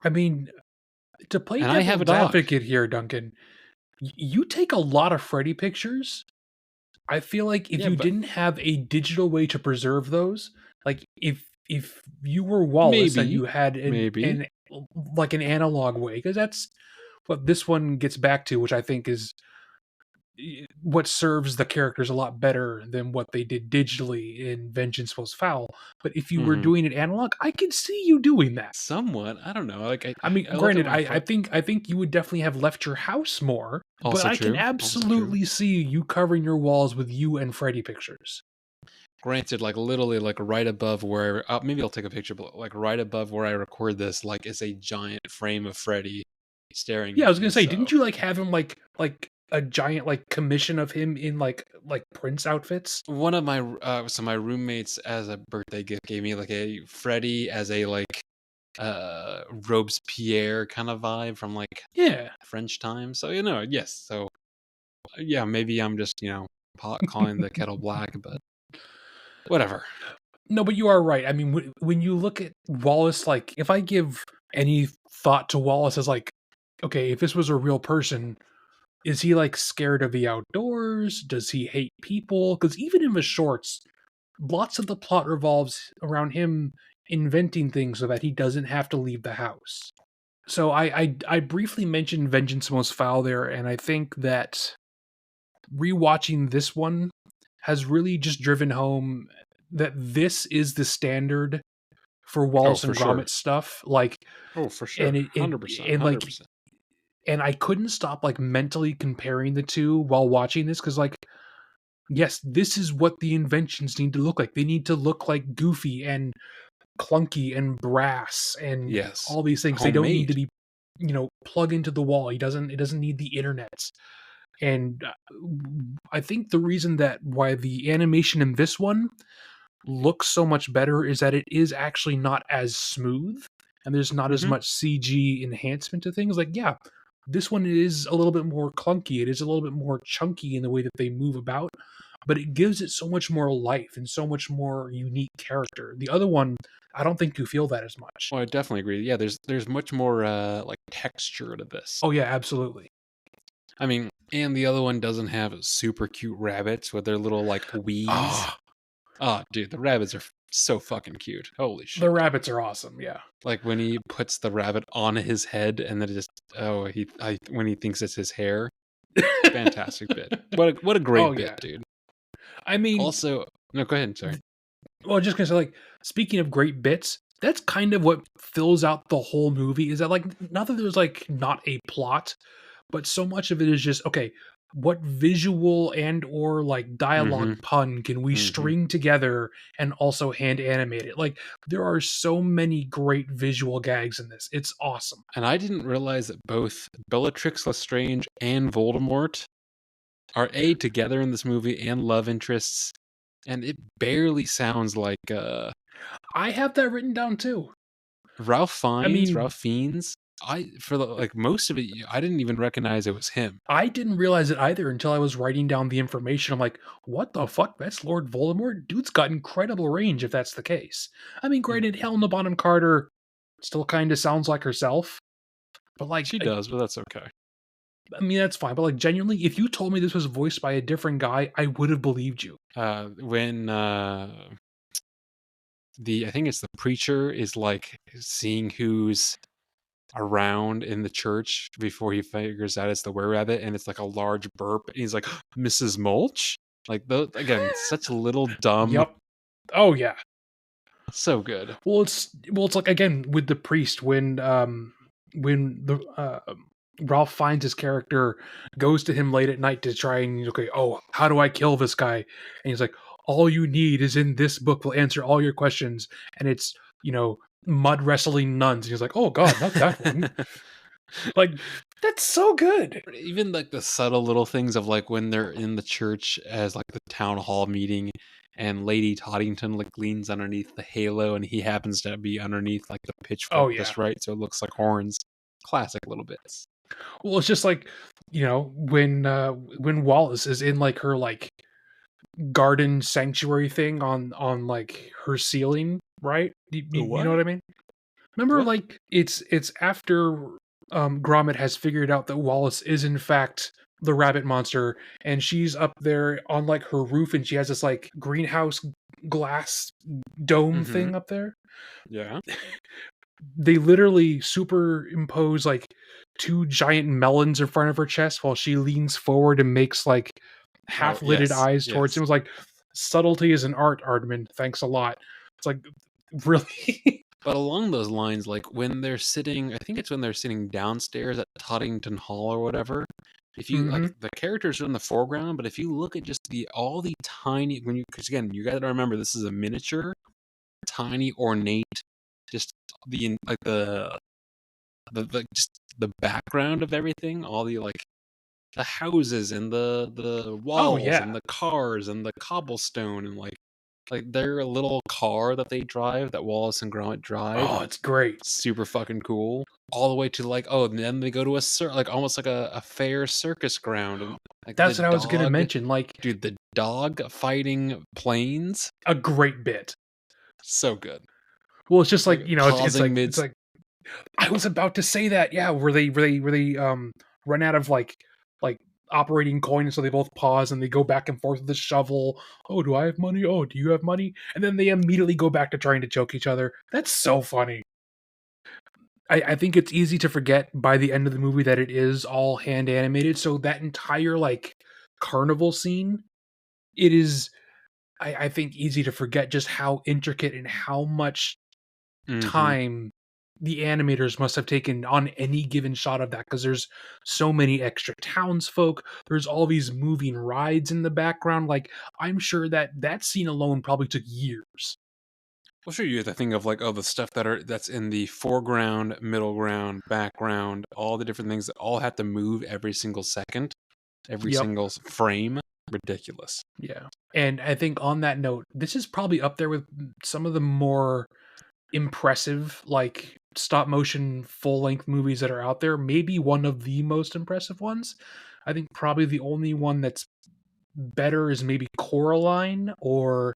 Speaker 2: I mean, to play
Speaker 1: And I have a
Speaker 2: devil's
Speaker 1: dog.
Speaker 2: advocate here, Duncan, you take a lot of Freddy pictures. I feel like if
Speaker 1: Yeah,
Speaker 2: you
Speaker 1: but
Speaker 2: didn't have a digital way to preserve those, like if you were Wallace and
Speaker 1: maybe,
Speaker 2: you had
Speaker 1: maybe
Speaker 2: an like an analog way, because that's what this one gets back to, which I think is what serves the characters a lot better than what they did digitally in Vengeance Was Foul. But if you were
Speaker 1: hmm
Speaker 2: doing it analog, I can see you doing that.
Speaker 1: somewhat. I don't know. Like
Speaker 2: I mean,
Speaker 1: I look at
Speaker 2: granted,
Speaker 1: my
Speaker 2: I think you would definitely have left your house more, but
Speaker 1: also
Speaker 2: I can
Speaker 1: true. Also true.
Speaker 2: absolutely see you covering your walls with you and Freddy pictures.
Speaker 1: Granted, like literally, like right above where maybe I'll take a picture, but like right above where I record this, like is a giant frame of Freddy staring
Speaker 2: Yeah, I
Speaker 1: at
Speaker 2: was gonna
Speaker 1: me.
Speaker 2: say,
Speaker 1: So
Speaker 2: didn't you like have him like a giant like commission of him in like Prince outfits?
Speaker 1: one of my so my roommates as a birthday gift gave me like a Freddy as a like Robespierre kind of vibe from like
Speaker 2: Yeah.
Speaker 1: French time. So yes. So yeah, maybe I'm just pot calling the kettle black, but whatever.
Speaker 2: No, but you are right. I mean, when you look at Wallace, like if I give any thought to Wallace as like, okay, if this was a real person, is he like scared of the outdoors? Does he hate people? Because even in the shorts, lots of the plot revolves around him inventing things so that he doesn't have to leave the house. So I briefly mentioned Vengeance Most Foul there, and I think that rewatching this one has really just driven home that this is the standard for
Speaker 1: Oh,
Speaker 2: Wallace
Speaker 1: for
Speaker 2: and
Speaker 1: sure.
Speaker 2: Gromit stuff. Like,
Speaker 1: Oh, for
Speaker 2: and
Speaker 1: sure.
Speaker 2: it
Speaker 1: 100%.
Speaker 2: and like
Speaker 1: 100%.
Speaker 2: and I couldn't stop like mentally comparing the two while watching this because like yes, this is what the inventions need to look like. They need to look like goofy and clunky and brass and
Speaker 1: Yes.
Speaker 2: all these things. They don't need to
Speaker 1: Homemade.
Speaker 2: be, plug into the wall. It doesn't need the internet. And I think the reason that why the animation in this one looks so much better is that it is actually not as smooth and there's not as
Speaker 1: Mhm.
Speaker 2: much CG enhancement to things. Like, yeah, this one is a little bit more clunky. It is a little bit more chunky in the way that they move about, but it gives it so much more life and so much more unique character. The other one, I don't think you feel that as much.
Speaker 1: Well, I definitely agree. Yeah, there's much more like texture to this.
Speaker 2: Oh yeah, absolutely.
Speaker 1: I mean, and the other one doesn't have super cute rabbits with their little like wheeze.
Speaker 2: Oh,
Speaker 1: Oh, dude, the rabbits are so fucking cute. Holy
Speaker 2: the
Speaker 1: shit.
Speaker 2: rabbits are awesome. Yeah.
Speaker 1: Like when he puts the rabbit on his head and then it just when he thinks it's his hair. Fantastic bit. What a
Speaker 2: Oh
Speaker 1: great bit,
Speaker 2: yeah.
Speaker 1: dude.
Speaker 2: I mean,
Speaker 1: Also, no, go ahead. Sorry.
Speaker 2: well, just gonna say, like, speaking of great bits, that's kind of what fills out the whole movie. Is that like not that there's like not a plot, but so much of it is just okay. What visual and or like dialogue
Speaker 1: Mm-hmm.
Speaker 2: pun can we
Speaker 1: Mm-hmm.
Speaker 2: string together and also hand animate it? Like there are so many great visual gags in this. It's awesome.
Speaker 1: And I didn't realize that both Bellatrix Lestrange and Voldemort are together in this movie and love interests, and it barely sounds like
Speaker 2: I have that written down too.
Speaker 1: Ralph
Speaker 2: I
Speaker 1: Fiennes.
Speaker 2: mean,
Speaker 1: Ralph Fiennes. For the like most of it, I didn't even recognize it was him.
Speaker 2: I didn't realize it either until I was writing down the information. I'm like, what the fuck? That's Lord Voldemort? Dude's got incredible range if that's the case. I mean, granted,
Speaker 1: Mhm.
Speaker 2: Helena Bonham Carter still kind of sounds like herself, but
Speaker 1: She does, but that's okay.
Speaker 2: I mean, that's fine. But like, genuinely, if you told me this was voiced by a different guy, I would have believed you.
Speaker 1: When the I think it's the preacher is like seeing who's around in the church before he figures out it's the were-rabbit, and it's like a large burp, and he's like, "Mrs. Mulch?" Like, again, such little dumb
Speaker 2: Yep. Oh yeah.
Speaker 1: so good.
Speaker 2: It's like again with the priest when the Ralph finds his character goes to him late at night to try and okay, oh, how do I kill this guy? And he's like, all you need is in this book will answer all your questions, and it's mud wrestling nuns. And he's like, oh god, not that one. Like that's so good.
Speaker 1: But even, like, the subtle little things of, like, when they're in the church as, like, the town hall meeting, and Lady Toddington, like, leans underneath the halo, and he happens to be underneath, like, the pitchfork
Speaker 2: Oh yeah.
Speaker 1: just right, so it looks like horns. Classic little bits.
Speaker 2: Well, it's just like when Wallace is in like her like garden sanctuary thing on like her ceiling, right?
Speaker 1: The
Speaker 2: You know
Speaker 1: what?
Speaker 2: what I mean? Remember,
Speaker 1: What?
Speaker 2: like it's after Gromit has figured out that Wallace is in fact the rabbit monster, and she's up there on like her roof, and she has this like greenhouse glass dome
Speaker 1: Mhm.
Speaker 2: thing up there.
Speaker 1: Yeah.
Speaker 2: They literally superimpose like two giant melons in front of her chest while she leans forward and makes like
Speaker 1: Oh,
Speaker 2: half-lidded
Speaker 1: yes,
Speaker 2: eyes towards him.
Speaker 1: yes.
Speaker 2: It was like subtlety is an art, Ardman. Thanks a lot. It's like really.
Speaker 1: But along those lines, like, when they're sitting I think it's when they're sitting downstairs at Toddington Hall or whatever, if you like,
Speaker 2: Hmm.
Speaker 1: the characters are in the foreground, but if you look at just all the tiny when you because again, you gotta remember this is a miniature, tiny, ornate, just like, the just the background of everything, all the, like, the houses and the
Speaker 2: Oh
Speaker 1: walls
Speaker 2: yeah.
Speaker 1: and the cars and the cobblestone and, like, their little car that they drive, that Wallace and Gromit drive,
Speaker 2: Oh, it's great.
Speaker 1: super fucking cool, all the way to, like, oh, and then they go to like, almost like a fair circus ground, and, like,
Speaker 2: That's what I was gonna mention. Like
Speaker 1: the dog fighting planes,
Speaker 2: a great bit.
Speaker 1: so good.
Speaker 2: Well, it's just
Speaker 1: Like,
Speaker 2: like it's
Speaker 1: pausing
Speaker 2: like
Speaker 1: mid
Speaker 2: it's like I was about to say that. Yeah, where they run out of like operating coins, so they both pause and they go back and forth with the shovel. Oh, do I have money? Oh, do you have money? And then they immediately go back to trying to choke each other. That's so funny. I think it's easy to forget by the end of the movie that it is all hand animated. So that entire like carnival scene, it is I think easy to forget just how intricate and how much
Speaker 1: Mhm.
Speaker 2: time the animators must have taken on any given shot of that because there's so many extra townsfolk. There's all these moving rides in the background. Like, I'm sure that scene alone probably took years.
Speaker 1: Well, sure, you have to think of, like, oh, the stuff that's in the foreground, middle ground, background, all the different things that all have to move every single second, every
Speaker 2: Yep.
Speaker 1: single frame. Ridiculous.
Speaker 2: Yeah. And I think on that note, this is probably up there with some of the more impressive, like stop motion full length movies that are out there. Maybe one of the most impressive ones. I think probably the only one that's better is maybe Coraline or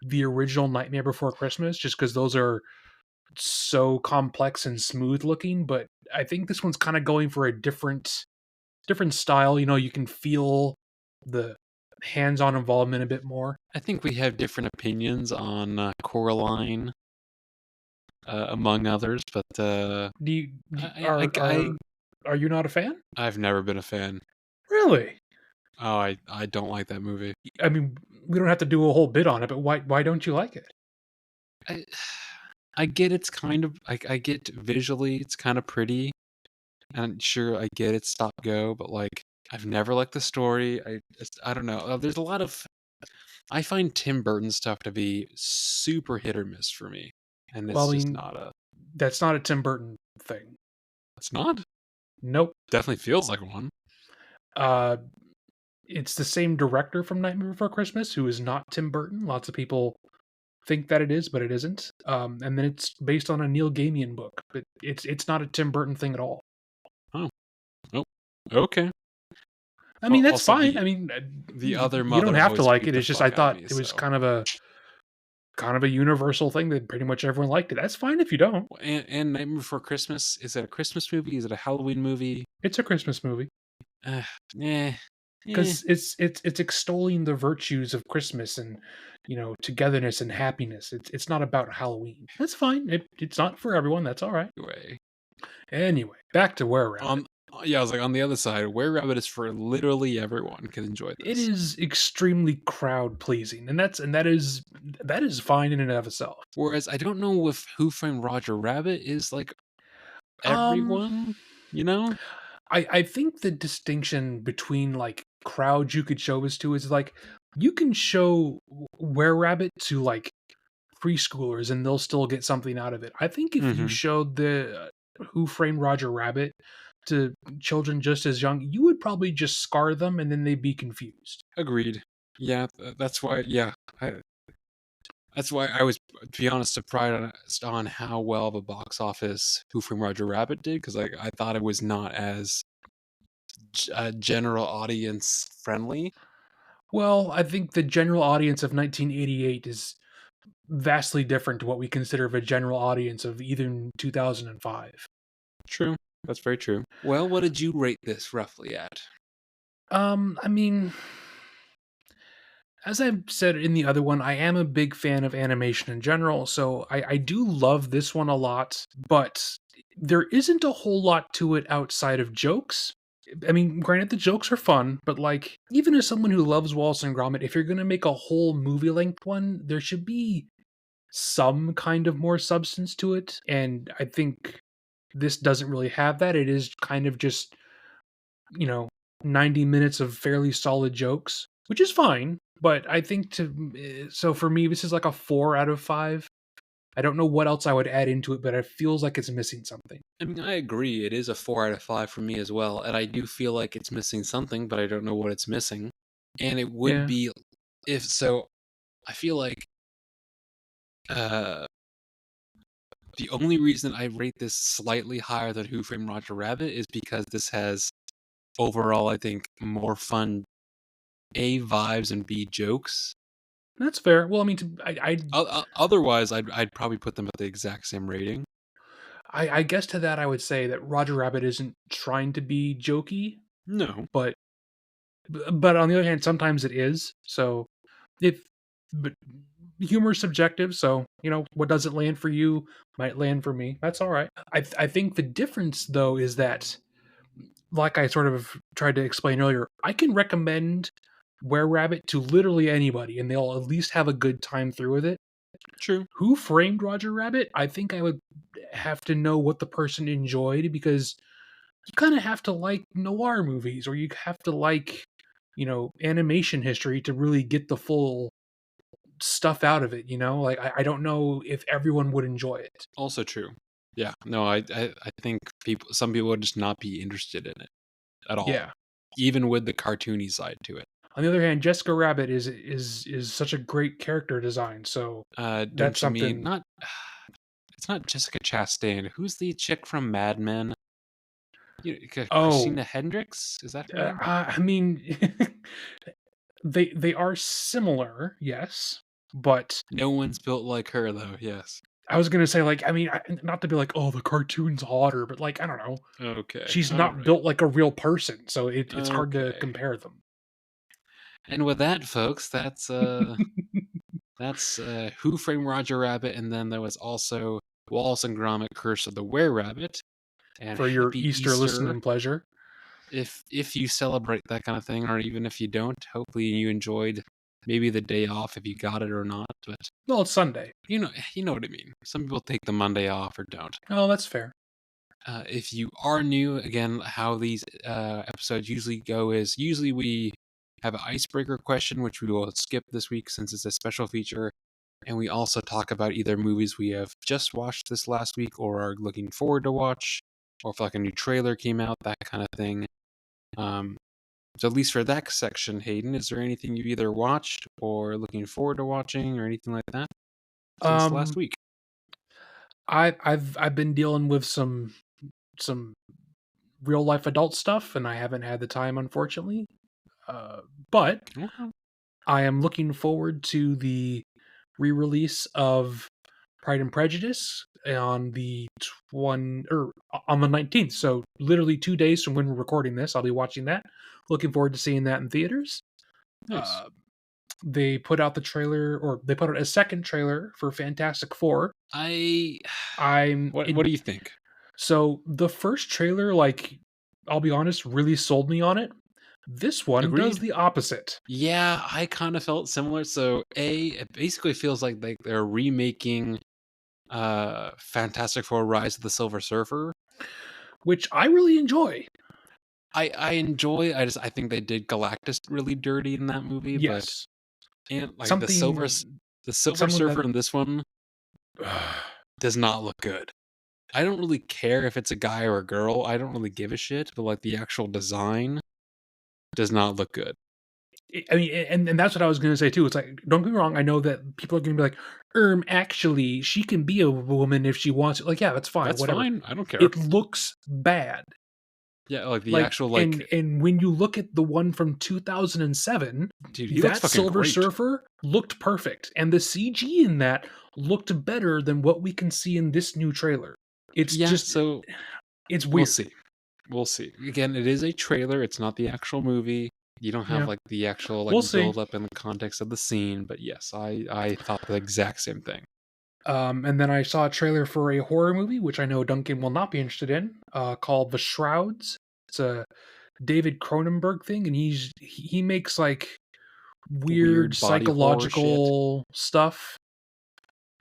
Speaker 2: the original Nightmare Before Christmas, just because those are so complex and smooth looking. But I think this one's kind of going for a different style. You can feel the hands-on involvement a bit more.
Speaker 1: I think we have different opinions on Coraline, among others, but
Speaker 2: Do you are you not a fan?
Speaker 1: I've never been a fan.
Speaker 2: Really?
Speaker 1: Oh, I don't like that movie.
Speaker 2: I mean, we don't have to do a whole bit on it, but why don't you like it?
Speaker 1: I I get it's kind of I get visually it's kind of pretty, and sure I get it's stop go, but like I've never liked the story. I don't know. There's a lot of I find Tim Burton stuff to be super hit or miss for me, and
Speaker 2: Well,
Speaker 1: it's
Speaker 2: I
Speaker 1: just
Speaker 2: mean,
Speaker 1: not a.
Speaker 2: that's not a Tim Burton thing.
Speaker 1: It's not.
Speaker 2: Nope.
Speaker 1: Definitely feels like one.
Speaker 2: Uh, it's the same director from Nightmare Before Christmas, who is not Tim Burton. Lots of people think that it is, but it isn't. And then it's based on a Neil Gaiman book, but it's not a Tim Burton thing at all.
Speaker 1: Oh, oh, okay.
Speaker 2: I
Speaker 1: Well,
Speaker 2: mean, that's
Speaker 1: also
Speaker 2: fine. I mean,
Speaker 1: the other
Speaker 2: you don't
Speaker 1: mother
Speaker 2: have to
Speaker 1: always
Speaker 2: like
Speaker 1: beat
Speaker 2: it.
Speaker 1: the
Speaker 2: It's just
Speaker 1: fuck
Speaker 2: I
Speaker 1: out of
Speaker 2: thought
Speaker 1: me.
Speaker 2: it was
Speaker 1: So,
Speaker 2: kind of a universal thing that pretty much everyone liked it. That's fine if you don't.
Speaker 1: and Nightmare Before Christmas, is it a Christmas movie? Is it a Halloween movie?
Speaker 2: It's a Christmas movie
Speaker 1: Uh, eh, eh.
Speaker 2: because it's extolling the virtues of Christmas and togetherness and happiness. It's not about Halloween. That's fine. It's not for everyone. That's all right.
Speaker 1: Anyway,
Speaker 2: Anyway, back to Were Rabbit.
Speaker 1: on yeah, I was like on the other side. Where Rabbit is for literally everyone can enjoy
Speaker 2: It
Speaker 1: this.
Speaker 2: is extremely crowd pleasing, and that is fine in and of itself.
Speaker 1: Whereas I don't know if Who Framed Roger Rabbit is like
Speaker 2: Um,
Speaker 1: everyone. You know?
Speaker 2: I think the distinction between like crowds you could show this to is like you can show Were Rabbit to like preschoolers and they'll still get something out of it. I think if you
Speaker 1: Hmm.
Speaker 2: showed the Who Framed Roger Rabbit to children just as young, you would probably just scar them and then they'd be confused.
Speaker 1: Agreed. Yeah, that's why. Yeah, that's why I was, to be honest, surprised on how well the box office Who Framed Roger Rabbit did, because I thought it was not as general audience friendly.
Speaker 2: Well, I think the general audience of 1988 is vastly different to what we consider of a general audience of even 2005.
Speaker 1: True, that's very true. Well, what did you rate this roughly at?
Speaker 2: I mean, as I've said in the other one, I am a big fan of animation in general, so I do love this one a lot, but there isn't a whole lot to it outside of jokes. I mean, granted, the jokes are fun, but like, even as someone who loves Wallace and Gromit, if you're gonna make a whole movie length one, there should be some kind of more substance to it. And I think this doesn't really have that. It is kind of just, you know, 90 minutes of fairly solid jokes, which is fine. But I think so for me, this is like a 4 out of 5. I don't know what else I would add into it, but it feels like it's missing something.
Speaker 1: I mean, I agree. It is a 4 out of 5 for me as well, and I do feel like it's missing something, but I don't know what it's missing. And it would
Speaker 2: Yeah,
Speaker 1: be if so. I feel like uh, the only reason I rate this slightly higher than Who Framed Roger Rabbit is because this has overall, I think, more fun A vibes and B jokes.
Speaker 2: that's fair. Well, I mean,
Speaker 1: Otherwise, I'd probably put them at the exact same rating.
Speaker 2: I guess to that I would say that Roger Rabbit isn't trying to be jokey,
Speaker 1: No,
Speaker 2: but but on the other hand, sometimes it is. So if but humor is subjective, so what doesn't land for you might land for me. That's all right. I think the difference though is that, like I sort of tried to explain earlier, I can recommend Were Rabbit to literally anybody, and they'll at least have a good time through with it.
Speaker 1: true.
Speaker 2: Who Framed Roger Rabbit? I think I would have to know what the person enjoyed because you kind of have to like noir movies or you have to like animation history to really get the full stuff out of it. Like I don't know if everyone would enjoy it.
Speaker 1: Also true. Yeah, no, I think some people would just not be interested in it at all,
Speaker 2: Yeah.
Speaker 1: even with the cartoony side to it.
Speaker 2: On the other hand, Jessica Rabbit is such a great character design, so that's
Speaker 1: Don't you mean
Speaker 2: something.
Speaker 1: not? It's not Jessica Chastain. Who's the chick from Mad Men?
Speaker 2: Oh,
Speaker 1: Christina Hendricks? Is that her name?
Speaker 2: I mean, they are similar, yes, but
Speaker 1: No one's built like her, though. Yes.
Speaker 2: I was gonna say, like, I mean, not to be like, oh, the cartoon's hotter, but like, I don't know,
Speaker 1: Okay.
Speaker 2: she's
Speaker 1: All
Speaker 2: not
Speaker 1: right.
Speaker 2: built like a real person, so it's hard to
Speaker 1: Okay.
Speaker 2: compare them.
Speaker 1: And with that, folks, that's Who Framed Roger Rabbit, and then there was also Wallace and Gromit: Curse of the Were Rabbit, and
Speaker 2: For your
Speaker 1: Happy
Speaker 2: Easter
Speaker 1: Easter
Speaker 2: listening pleasure.
Speaker 1: if you celebrate that kind of thing, or even if you don't. Hopefully, you enjoyed maybe the day off if you got it or not. But
Speaker 2: Well, it's Sunday.
Speaker 1: you know what I mean. Some people take the Monday off or don't.
Speaker 2: Oh, that's fair.
Speaker 1: If you are new, again, how these episodes usually go is usually we have an icebreaker question, which we will skip this week since it's a special feature. And we also talk about either movies we have just watched this last week or are looking forward to watch, or if like a new trailer came out, that kind of thing. Um, so at least for that section, Hayden, is there anything you either watched or looking forward to watching or anything like that? since last
Speaker 2: Um,
Speaker 1: week?
Speaker 2: I've been dealing with some real life adult stuff, and I haven't had the time, unfortunately. Uh, but
Speaker 1: Okay.
Speaker 2: I am looking forward to the re-release of Pride and Prejudice on the on the 19th. So literally 2 days from when we're recording this, I'll be watching that. Looking forward to seeing that in theaters.
Speaker 1: Nice.
Speaker 2: Uh, they put out the trailer, or they put out a second trailer for Fantastic Four.
Speaker 1: I
Speaker 2: I'm
Speaker 1: what
Speaker 2: in.
Speaker 1: do you think?
Speaker 2: So the first trailer, like, I'll be honest, really sold me on it. This one does
Speaker 1: Agreed.
Speaker 2: the opposite.
Speaker 1: Yeah, I kind of felt similar. So, it basically feels like they're remaking Fantastic Four: Rise of the Silver Surfer.
Speaker 2: Which I really enjoy.
Speaker 1: I enjoy. I think they did Galactus really dirty in that movie, but
Speaker 2: Yes.
Speaker 1: and like
Speaker 2: Something
Speaker 1: the Silver
Speaker 2: someone that
Speaker 1: Surfer in this one does not look good. I don't really care if it's a guy or a girl. I don't really give a shit, but like the actual design does not look good.
Speaker 2: I mean, and that's what I was gonna say too. It's like, don't get me wrong, I know that people are gonna be like, actually, she can be a woman if she wants to. Like, yeah, that's fine,
Speaker 1: That's
Speaker 2: whatever.
Speaker 1: fine. I don't care.
Speaker 2: It looks bad.
Speaker 1: Yeah, like the
Speaker 2: Like,
Speaker 1: actual
Speaker 2: and when you look at the one from 2007,
Speaker 1: dude, he looks
Speaker 2: that
Speaker 1: fucking
Speaker 2: Silver
Speaker 1: great.
Speaker 2: Surfer looked perfect, and the CG in that looked better than what we can see in this new trailer. It's
Speaker 1: Yeah,
Speaker 2: just,
Speaker 1: so
Speaker 2: it's
Speaker 1: we'll
Speaker 2: weird.
Speaker 1: see. We'll see. Again, it is a trailer. It's not the actual movie. You don't have
Speaker 2: Yeah,
Speaker 1: like the actual like
Speaker 2: we'll see.
Speaker 1: build up in the context of the scene, but yes, I thought the exact same thing.
Speaker 2: And then I saw a trailer for a horror movie, which I know Duncan will not be interested in, called The Shrouds. It's a David Cronenberg thing, and he makes like weird
Speaker 1: Weird body horror shit.
Speaker 2: psychological stuff.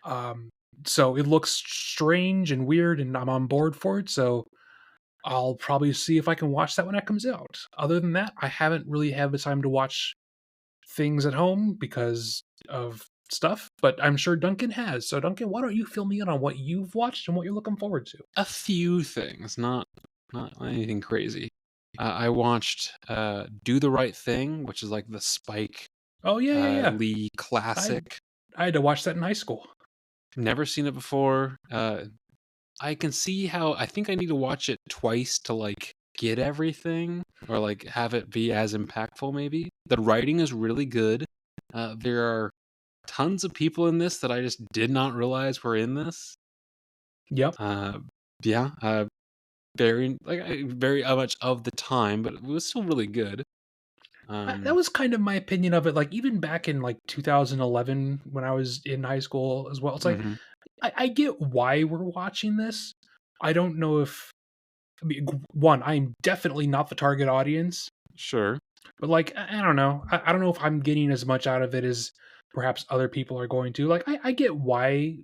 Speaker 2: Um, so it looks strange and weird, and I'm on board for it. So I'll probably see if I can watch that when it comes out. Other than that, I haven't really had the time to watch things at home because of stuff, but I'm sure Duncan has. So Duncan, why don't you fill me in on what you've watched and what you're looking forward to?
Speaker 1: A few things, not anything crazy. I watched Do the Right Thing, which is like the Spike
Speaker 2: Oh yeah, yeah, yeah.
Speaker 1: Lee
Speaker 2: I
Speaker 1: classic.
Speaker 2: I had to watch that in high school.
Speaker 1: Never seen it before. I can see how I think I need to watch it twice to like get everything or like have it be as impactful maybe. The writing is really good. There are tons of people in this that I just did not realize were in this.
Speaker 2: Yep.
Speaker 1: Uh yeah, very like very much of the time, but it was still really good.
Speaker 2: That
Speaker 1: Um
Speaker 2: was kind of my opinion of it. Like even back in like 2011 when I was in high school as well. It's like
Speaker 1: mhm,
Speaker 2: I get why we're watching this. I don't know if I mean, one, I'm definitely not the target audience,
Speaker 1: sure.
Speaker 2: but like I don't know. I don't know if I'm getting as much out of it as perhaps other people are going to. Like I get why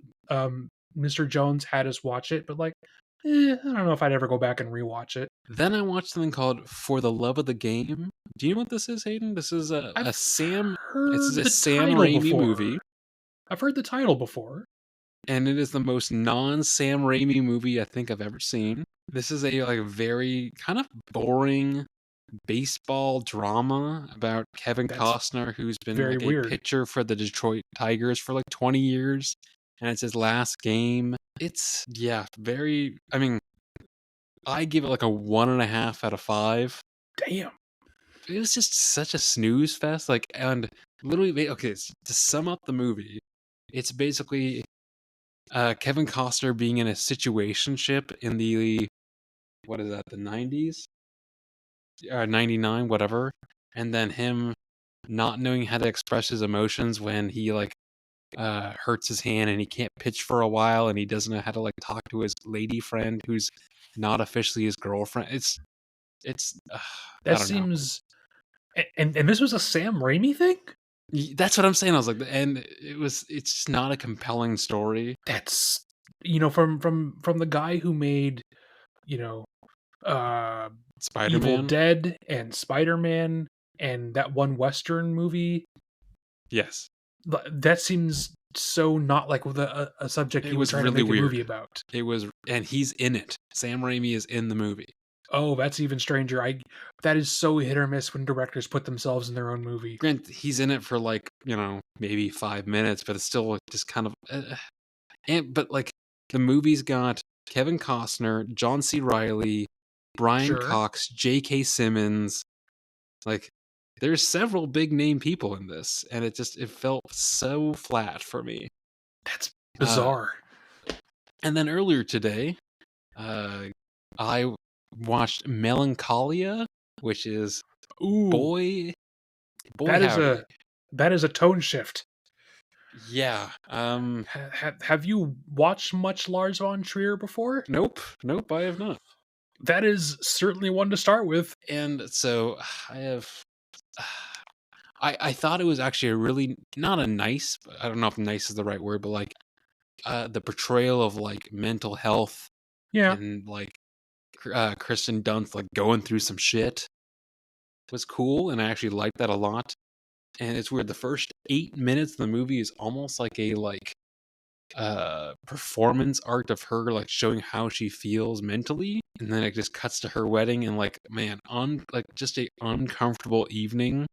Speaker 2: Mr. Jones had us watch it, but like I don't know if I'd ever go back and rewatch it.
Speaker 1: Then I watched something called For the Love of the Game. Do you know what this is, Hayden? This is a
Speaker 2: I've
Speaker 1: Sam. This is
Speaker 2: heard
Speaker 1: a
Speaker 2: the
Speaker 1: Sam
Speaker 2: title
Speaker 1: Raimi movie,
Speaker 2: before. I've heard the title before.
Speaker 1: and it is the most non-Sam Raimi movie I think I've ever seen. This is a like very kind of boring baseball drama about Kevin
Speaker 2: That's
Speaker 1: Costner, who's been
Speaker 2: very
Speaker 1: like a
Speaker 2: weird.
Speaker 1: pitcher for the Detroit Tigers for like 20 years, and it's his last game. It's yeah, very. I mean, I give it like a 1.5 out of 5.
Speaker 2: Damn.
Speaker 1: It was just such a snooze fest. Like, and literally, okay, to sum up the movie, it's basically Kevin Costner being in a situationship in the what is that, the 90s, 99, whatever, and then him not knowing how to express his emotions when he like hurts his hand and he can't pitch for a while and he doesn't know how to like talk to his lady friend who's not officially his girlfriend. It's I
Speaker 2: That
Speaker 1: don't know.
Speaker 2: seems and this was a Sam Raimi thing?
Speaker 1: That's what I'm saying. I was like, and it's just not a compelling story.
Speaker 2: That's from the guy who made, you know, uh Evil
Speaker 1: Spider-Man,
Speaker 2: Dead and Spider-Man and that one Western movie.
Speaker 1: yes,
Speaker 2: That seems so not like a subject
Speaker 1: it
Speaker 2: he would
Speaker 1: was
Speaker 2: try to
Speaker 1: really
Speaker 2: make a movie
Speaker 1: weird.
Speaker 2: about.
Speaker 1: It was, and he's in it. Sam Raimi is in the movie.
Speaker 2: Oh, that's even stranger. That is so hit or miss when directors put themselves in their own movie.
Speaker 1: Grant, he's in it for like, maybe 5 minutes, but it's still like just kind of. But like the movie's got Kevin Costner, John C. Reilly, Brian
Speaker 2: Sure.
Speaker 1: Cox, J.K. Simmons. Like, there's several big name people in this, and it felt so flat for me.
Speaker 2: That's
Speaker 1: Uh,
Speaker 2: bizarre.
Speaker 1: and then earlier today, uh, I watched Melancholia, which is
Speaker 2: Ooh,
Speaker 1: boy
Speaker 2: that is
Speaker 1: howdy.
Speaker 2: a tone shift.
Speaker 1: Yeah.
Speaker 2: Have you watched much Lars von Trier before?
Speaker 1: Nope, I have not.
Speaker 2: That is certainly one to start with.
Speaker 1: And so I have. I thought it was actually a really not a nice. I don't know if nice is the right word, but like the portrayal of like mental health
Speaker 2: Yeah.
Speaker 1: and like Kristen Dunst like going through some shit was cool, and I actually liked that a lot. And it's weird. The first 8 minutes of the movie is almost like a performance art of her like showing how she feels mentally, and then it just cuts to her wedding and like man on like just a uncomfortable evening of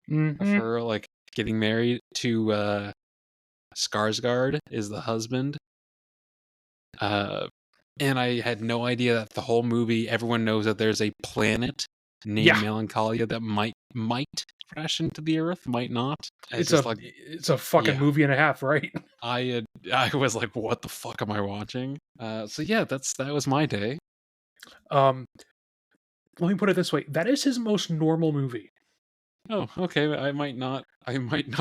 Speaker 2: Mm-hmm.
Speaker 1: her like getting married to Skarsgård is the husband. Uh, and I had no idea that the whole movie, everyone knows that there's a planet named
Speaker 2: Yeah.
Speaker 1: Melancholia that might crash into the Earth, might not. It's
Speaker 2: It's
Speaker 1: just
Speaker 2: a
Speaker 1: like,
Speaker 2: it's a fucking
Speaker 1: yeah,
Speaker 2: movie and a half, right?
Speaker 1: I was like, what the fuck am I watching? So yeah, that was my day.
Speaker 2: Um, Let me put it this way: that is his most normal movie.
Speaker 1: Oh, okay. I might not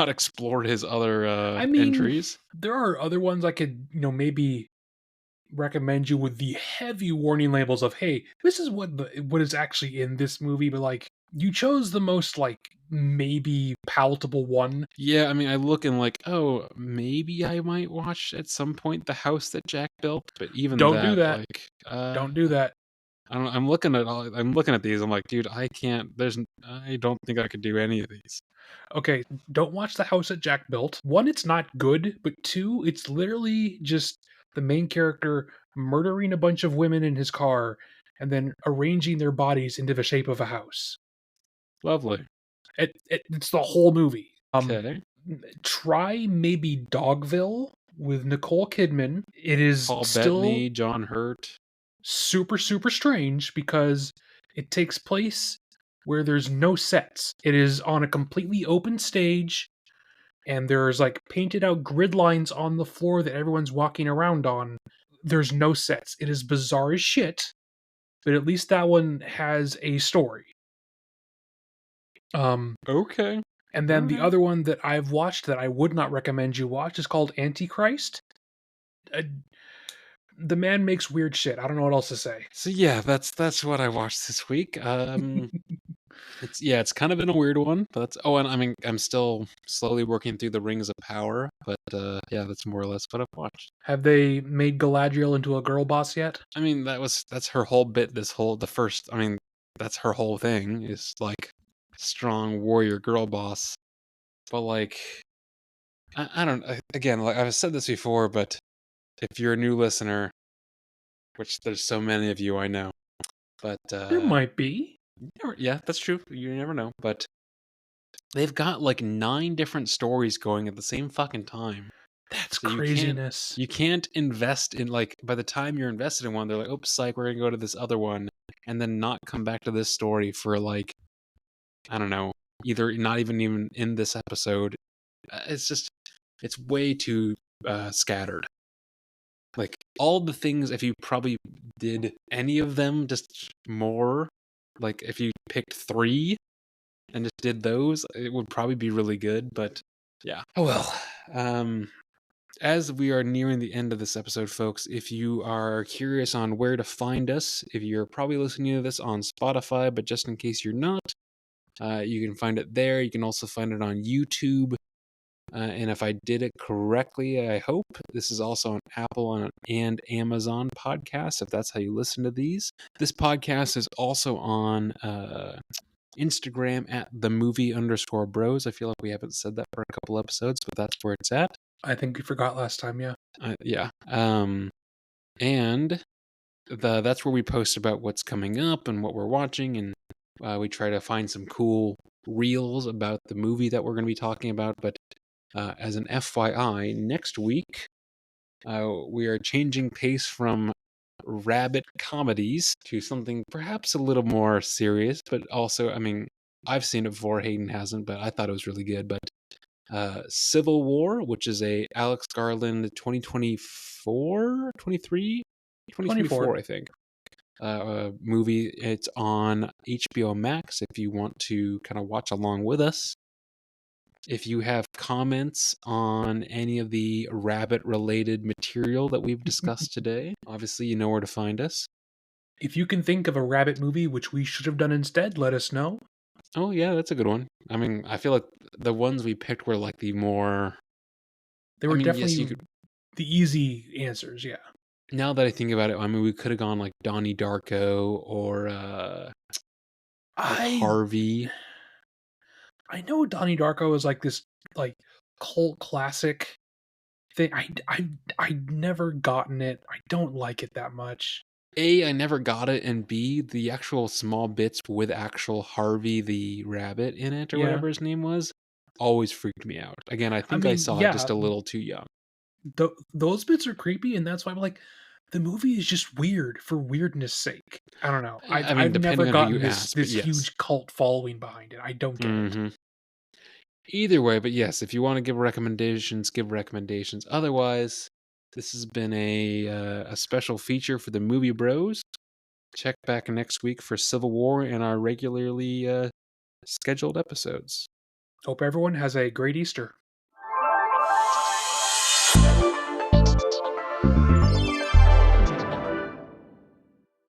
Speaker 1: explore his other
Speaker 2: I mean,
Speaker 1: entries.
Speaker 2: there are other ones I could, maybe recommend you with the heavy warning labels of, "Hey, this is what is actually in this movie," but like you chose the most like maybe palatable one.
Speaker 1: Yeah, I mean, I look and like, oh, maybe I might watch at some point the house that Jack built, but even
Speaker 2: Don't do
Speaker 1: that,
Speaker 2: that.
Speaker 1: like,
Speaker 2: Don't do that.
Speaker 1: I don't. I'm looking at these. I'm like, dude, I can't. I don't think I could do any of these.
Speaker 2: Okay, don't watch The House that Jack Built. One, it's not good, but two, it's literally just the main character murdering a bunch of women in his car and then arranging their bodies into the shape of a house.
Speaker 1: Lovely.
Speaker 2: It's the whole movie.
Speaker 1: Okay.
Speaker 2: Try maybe Dogville with Nicole Kidman. It is
Speaker 1: Paul
Speaker 2: still
Speaker 1: Bettany, John Hurt.
Speaker 2: super, super strange because it takes place where there's no sets. It is on a completely open stage and there's like painted out grid lines on the floor that everyone's walking around on. There's no sets. It is bizarre as shit, but at least that one has a story. Um,
Speaker 1: Okay.
Speaker 2: and
Speaker 1: All
Speaker 2: then the
Speaker 1: right.
Speaker 2: other one that I've watched that I would not recommend you watch is called Antichrist. Uh, the man makes weird shit. I don't know what else to say.
Speaker 1: So yeah, that's what I watched this week. It's kind of been a weird one, but that's and I mean I'm still slowly working through the Rings of Power, but yeah, that's more or less what I've watched.
Speaker 2: Have they made Galadriel into a girl boss yet?
Speaker 1: I mean that's her whole bit. The first. I mean that's her whole thing is like strong warrior girl boss. But like I don't again like I've said this before, but if you're a new listener, which there's so many of you I know, but
Speaker 2: There might be.
Speaker 1: yeah, that's true. You never know, but they've got like 9 different stories going at the same fucking time.
Speaker 2: That's
Speaker 1: So
Speaker 2: craziness.
Speaker 1: you can't invest in like by the time you're invested in one, they're like, "Oops, psych, we're gonna go to this other one," and then not come back to this story for like I don't know, either not even in this episode. It's way too scattered. Like all the things, if you probably did any of them, just more. Like if you picked 3 and just did those, it would probably be really good. But yeah. Oh well. As we are nearing the end of this episode, folks, if you are curious on where to find us, if you're probably listening to this on Spotify, but just in case you're not, you can find it there. You can also find it on YouTube. And if I did it correctly, I hope this is also on Apple and Amazon podcasts, if that's how you listen to these. This podcast is also on Instagram at the movie_bros. I feel like we haven't said that for a couple episodes, but that's where it's at.
Speaker 2: I think we forgot last time, yeah.
Speaker 1: Yeah. And that's where we post about what's coming up and what we're watching, and we try to find some cool reels about the movie that we're going to be talking about. But as an FYI, next week we are changing pace from rabbit comedies to something perhaps a little more serious, but also, I mean, I've seen it before. Hayden hasn't, but I thought it was really good. But Civil War, which is a Alex Garland 2024, 23, 2024,
Speaker 2: 24.
Speaker 1: I think, movie. It's on HBO Max if you want to kind of watch along with us. If you have comments on any of the rabbit related material that we've discussed today, obviously you know where to find us.
Speaker 2: If you can think of a rabbit movie which we should have done instead, let us know.
Speaker 1: Oh, yeah, that's a good one. I mean, I feel like the ones we picked were like the more.
Speaker 2: They
Speaker 1: I
Speaker 2: were
Speaker 1: mean, yes, you
Speaker 2: definitely
Speaker 1: could.
Speaker 2: the easy answers, yeah.
Speaker 1: Now that I think about it, I mean, we could have gone like Donnie Darko or like
Speaker 2: I
Speaker 1: Harvey.
Speaker 2: I know Donnie Darko is like this like cult classic thing. I've never gotten it. I don't like it that much.
Speaker 1: A, I never got it, and B, the actual small bits with actual Harvey the rabbit in it or
Speaker 2: Yeah.
Speaker 1: whatever his name was always freaked me out. Again, I
Speaker 2: I
Speaker 1: think I
Speaker 2: mean,
Speaker 1: saw it
Speaker 2: yeah,
Speaker 1: just a little too young.
Speaker 2: those bits are creepy, and that's why I'm like, the movie is just weird for weirdness sake. I don't know.
Speaker 1: I mean,
Speaker 2: I've never
Speaker 1: depending on who you
Speaker 2: gotten this
Speaker 1: ask, but
Speaker 2: this
Speaker 1: yes.
Speaker 2: huge cult following behind it. I don't get it.
Speaker 1: hmm Either way, but yes, if you want to give recommendations, give recommendations. Otherwise, this has been a special feature for the Movie Bros. Check back next week for Civil War and our regularly scheduled episodes.
Speaker 2: Hope everyone has a great Easter.